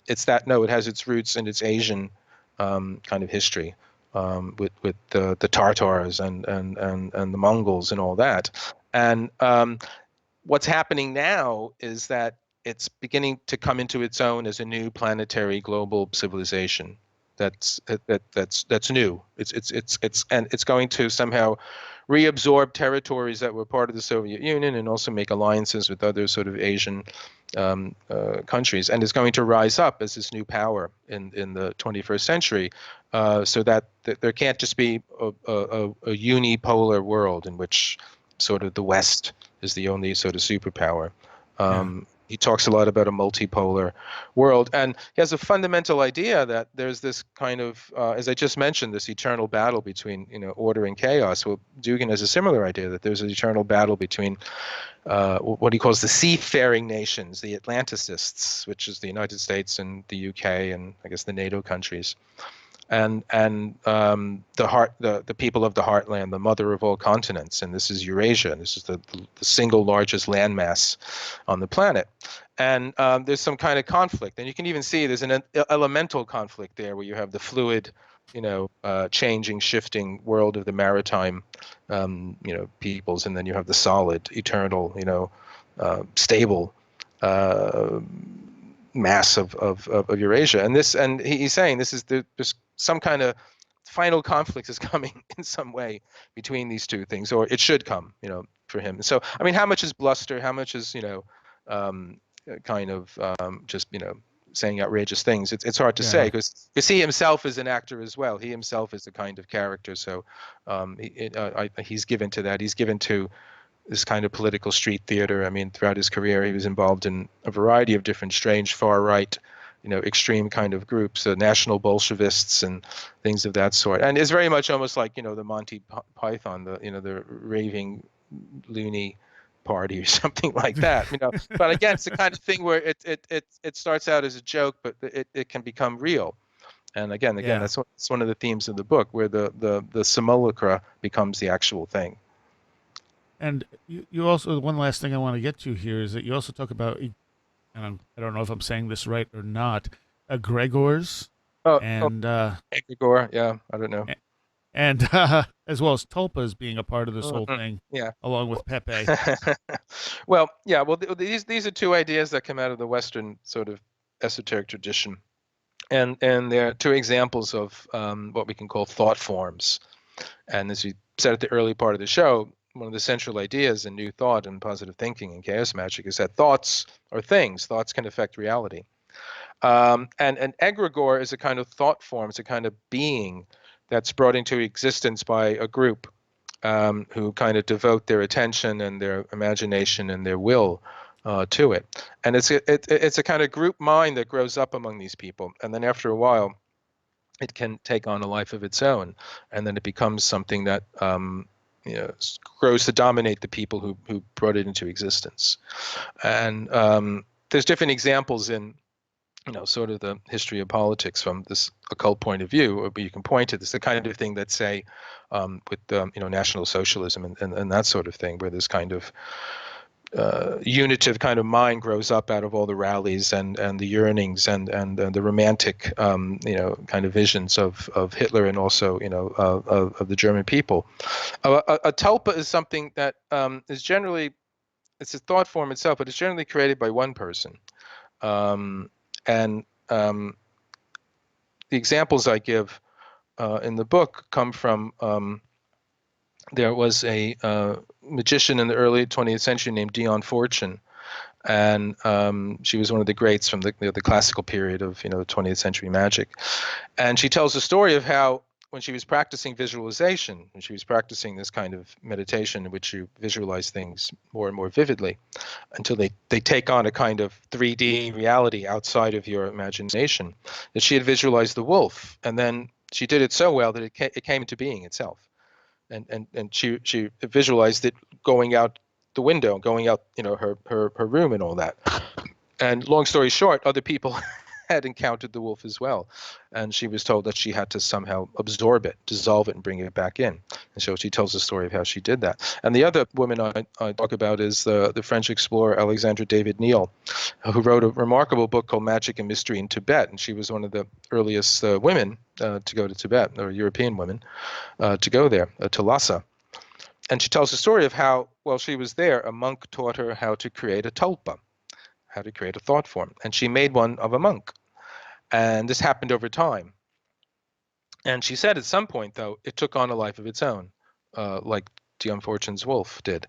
It's that it has its roots in its Asian kind of history. With the Tartars and the Mongols and all that. And what's happening now is that it's beginning to come into its own as a new planetary global civilization. That's new. It's going to somehow reabsorb territories that were part of the Soviet Union and also make alliances with other sort of Asian countries, and is going to rise up as this new power in the 21st century, so that there can't just be a unipolar world in which sort of the West is the only sort of superpower. He talks a lot about a multipolar world, and he has a fundamental idea that there's this kind of, as I just mentioned, this eternal battle between order and chaos. Well, Dugin has a similar idea that there's an eternal battle between what he calls the seafaring nations, the Atlanticists, which is the United States and the UK and I guess the NATO countries, and the people of the heartland, the mother of all continents, and this is Eurasia. This is the single largest landmass on the planet, and there's some kind of conflict, and you can even see there's an elemental conflict there, where you have the fluid, changing, shifting world of the maritime, peoples, and then you have the solid, eternal, stable mass of Eurasia, and he's saying this is there's some kind of final conflict is coming in some way between these two things, or it should come, for him. So, I mean, how much is bluster? How much is just saying outrageous things? It's hard to say, because he himself is an actor as well. He himself is the kind of character. So he's given to that. He's given to this kind of political street theater. I mean, throughout his career, he was involved in a variety of different strange far-right, extreme kind of groups, national Bolshevists and things of that sort. And it's very much almost like, the Monty Python, the raving loony party or something like that, But again, it's the kind of thing where it starts out as a joke, but it can become real. And again, that's one of the themes of the book, where the simulacra becomes the actual thing. And you also, one last thing I want to get to here is that you also talk about, and I don't know if I'm saying this right or not, egregores and egregore, yeah, I don't know, and as well as tulpas being a part of this whole thing, along with Pepe. Well, these are two ideas that come out of the Western sort of esoteric tradition, and they're two examples of what we can call thought forms. And as we said at the early part of the show, one of the central ideas in New Thought and positive thinking and chaos magic is that thoughts are things. Thoughts can affect reality. And an egregore is a kind of thought form. It's a kind of being that's brought into existence by a group who kind of devote their attention and their imagination and their will to it. And it's a kind of group mind that grows up among these people. And then after a while, it can take on a life of its own. And then it becomes something that grows to dominate the people who brought it into existence. And there's different examples in sort of the history of politics from this occult point of view, but you can point to this, the kind of thing that, say, with National Socialism and that sort of thing, where this kind of unitive kind of mind grows up out of all the rallies and the yearnings and the romantic kind of visions of Hitler and also of the German people. A tulpa is something that is generally, it's a thought form itself, but it's generally created by one person. And the examples I give in the book come from there was a magician in the early 20th century named Dion Fortune, and she was one of the greats from the classical period of the 20th century magic. And she tells the story of how when she was practicing visualization, when she was practicing this kind of meditation in which you visualize things more and more vividly until they take on a kind of 3D reality outside of your imagination, that she had visualized the wolf. And then she did it so well that it came into being itself. And she visualized it going out the window, going out her room and all that. And long story short, other people had encountered the wolf as well, and she was told that she had to somehow absorb it, dissolve it, and bring it back in. And so she tells the story of how she did that. And the other woman I talk about is the French explorer Alexandre David Niel, who wrote a remarkable book called Magic and Mystery in Tibet. And she was one of the earliest women to go to Tibet, or European women to go there, to Lhasa. And she tells the story of how, while she was there, a monk taught her how to create a tulpa, how to create a thought form. And she made one of a monk. And this happened over time. And she said at some point, though, it took on a life of its own, like Dion Fortune's wolf did.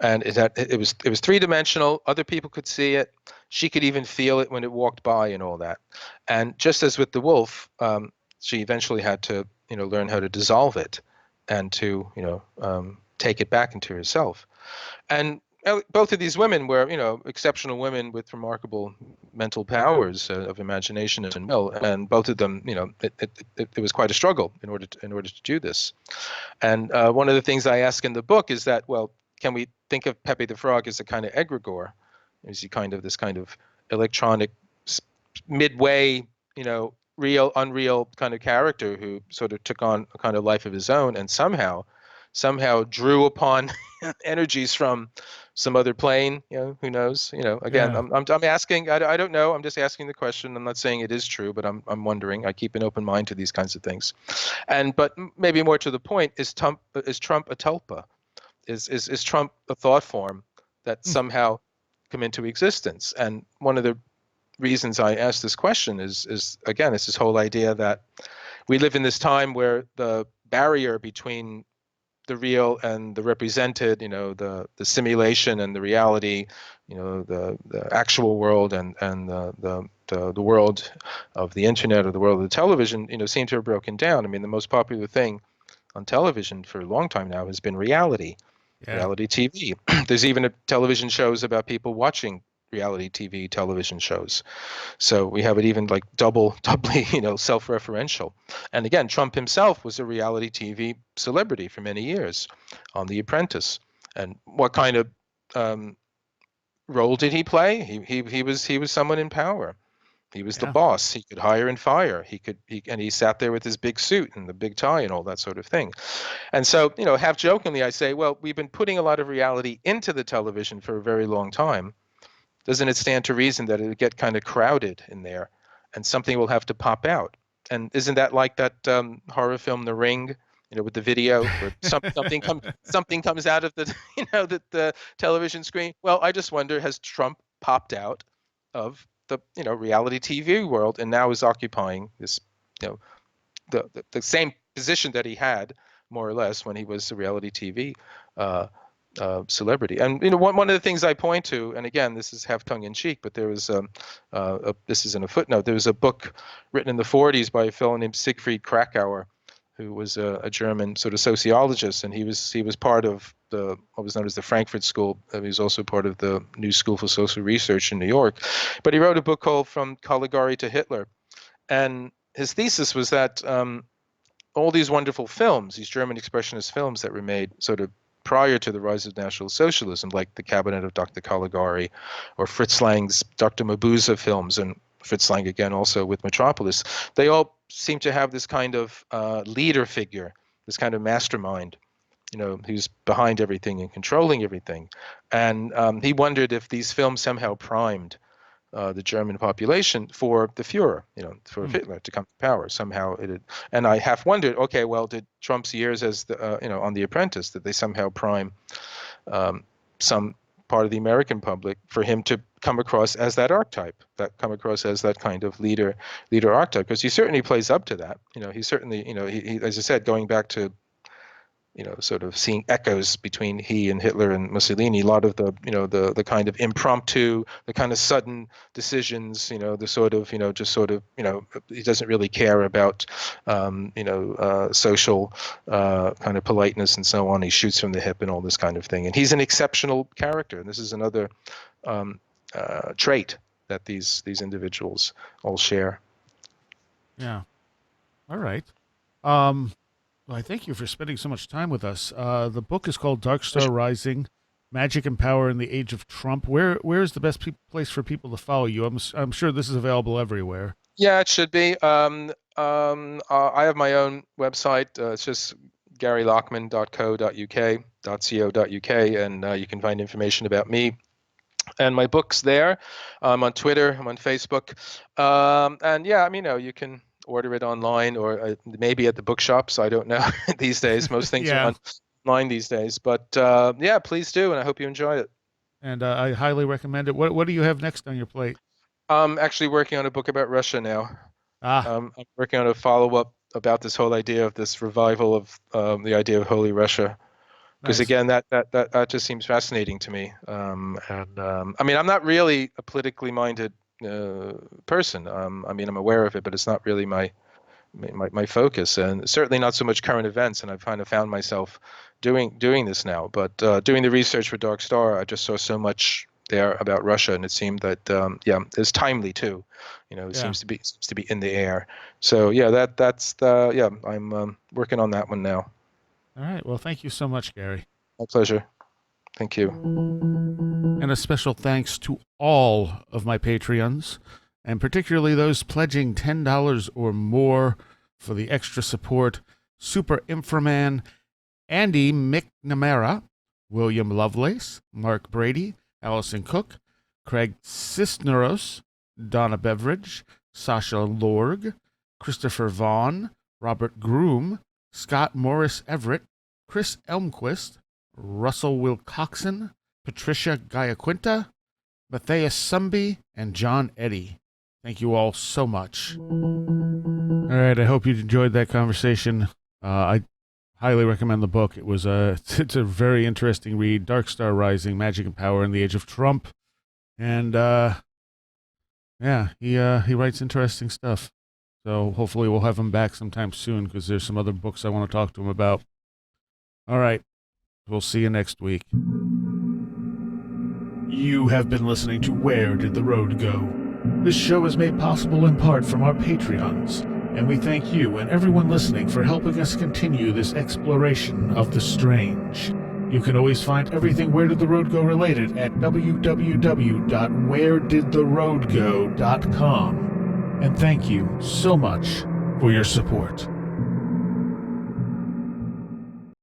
And it was three-dimensional. Other people could see it. She could even feel it when it walked by and all that. And just as with the wolf, she eventually had to, learn how to dissolve it and to, take it back into herself. And both of these women were, exceptional women with remarkable mental powers of imagination and will, and both of them, it was quite a struggle in order to do this. And one of the things I ask in the book is that, well, can we think of Pepe the Frog as a kind of egregore? Is he kind of this kind of electronic midway, real, unreal kind of character who sort of took on a kind of life of his own and somehow drew upon energies from some other plane, who knows? Again, yeah. I'm asking. I don't know. I'm just asking the question. I'm not saying it is true, but I'm wondering. I keep an open mind to these kinds of things. But maybe more to the point, is Trump a tulpa? Is Trump a thought form that somehow come into existence? And one of the reasons I ask this question is again, it's this whole idea that we live in this time where the barrier between the real and the represented, the simulation and the reality, the actual world and the world of the internet or the world of the television, seem to have broken down. I mean, the most popular thing on television for a long time now has been reality TV. There's even television shows about people watching reality TV television shows. So we have it even like doubly, self-referential. And again, Trump himself was a reality TV celebrity for many years on The Apprentice. And what kind of role did he play? He was someone in power. He was the boss. He could hire and fire. He sat there with his big suit and the big tie and all that sort of thing. And so, half jokingly, I say, well, we've been putting a lot of reality into the television for a very long time. Doesn't it stand to reason that it would get kind of crowded in there and something will have to pop out? And isn't that like that horror film, The Ring, with the video where something comes out of the, the television screen? Well, I just wonder, has Trump popped out of the, reality TV world and now is occupying this, the same position that he had more or less when he was a reality TV celebrity. And one of the things I point to, and again, this is half tongue in cheek, but there was this is in a footnote. There was a book written in the 40s by a fellow named Siegfried Krakauer, who was a German sort of sociologist, and he was part of what was known as the Frankfurt School. He was also part of the New School for Social Research in New York. But he wrote a book called From Caligari to Hitler, and his thesis was that all these wonderful films, these German expressionist films that were made sort of prior to the rise of National Socialism, like The Cabinet of Dr. Caligari, or Fritz Lang's Dr. Mabuse films, and Fritz Lang again also with Metropolis, they all seem to have this kind of leader figure, this kind of mastermind, who's behind everything and controlling everything. And he wondered if these films somehow primed the German population for the Führer, for Hitler to come to power. Somehow it had, and I half wondered, okay, well, did Trump's years as on The Apprentice, did they somehow prime some part of the American public for him to come across as that archetype, that come across as that kind of leader archetype? Because he certainly plays up to that. He certainly, he, as I said, going back to sort of seeing echoes between he and Hitler and Mussolini, a lot of the kind of impromptu, the kind of sudden decisions, the sort of, he doesn't really care about, social kind of politeness and so on. He shoots from the hip and all this kind of thing. And he's an exceptional character. And this is another trait that these individuals all share. Yeah. All right. Well, I thank you for spending so much time with us. The book is called Dark Star Rising, Magic and Power in the Age of Trump. Where is the best place for people to follow you? I'm sure this is available everywhere. Yeah, it should be. I have my own website. It's just garylachman.co.uk, and you can find information about me and my books there. I'm on Twitter. I'm on Facebook. And yeah, you can order it online or maybe at the bookshops. I don't know these days. Most things are online these days. But yeah, please do, and I hope you enjoy it. And I highly recommend it. What do you have next on your plate? I'm actually working on a book about Russia now. I'm working on a follow-up about this whole idea of this revival of the idea of Holy Russia. Because again, that just seems fascinating to me. I'm not really a politically minded person. I'm aware of it, but it's not really my focus, and certainly not so much current events. And I've kind of found myself doing this now. But doing the research for Dark Star, I just saw so much there about Russia, and it seemed that it's timely too. It seems to be in the air. So yeah, I'm working on that one now. All right. Well, thank you so much, Gary. My pleasure. Thank you. And a special thanks to all of my Patreons, and particularly those pledging $10 or more for the extra support: Super Inframan, Andy McNamara, William Lovelace, Mark Brady, Allison Cook, Craig Cisneros, Donna Beveridge, Sasha Lorg, Christopher Vaughn, Robert Groom, Scott Morris Everett, Chris Elmquist, Russell Wilcoxon, Patricia Giaquinta, Matthias Sumby, and John Eddy. Thank you all so much. All right, I hope you enjoyed that conversation. I highly recommend the book. It's a very interesting read. Dark Star Rising, Magic and Power in the Age of Trump. And he writes interesting stuff. So hopefully we'll have him back sometime soon, because there's some other books I want to talk to him about. All right. We'll see you next week. You have been listening to Where Did the Road Go? This show is made possible in part from our Patreons, and we thank you and everyone listening for helping us continue this exploration of the strange. You can always find everything Where Did the Road Go related at www.wheredidtheroadgo.com. And thank you so much for your support.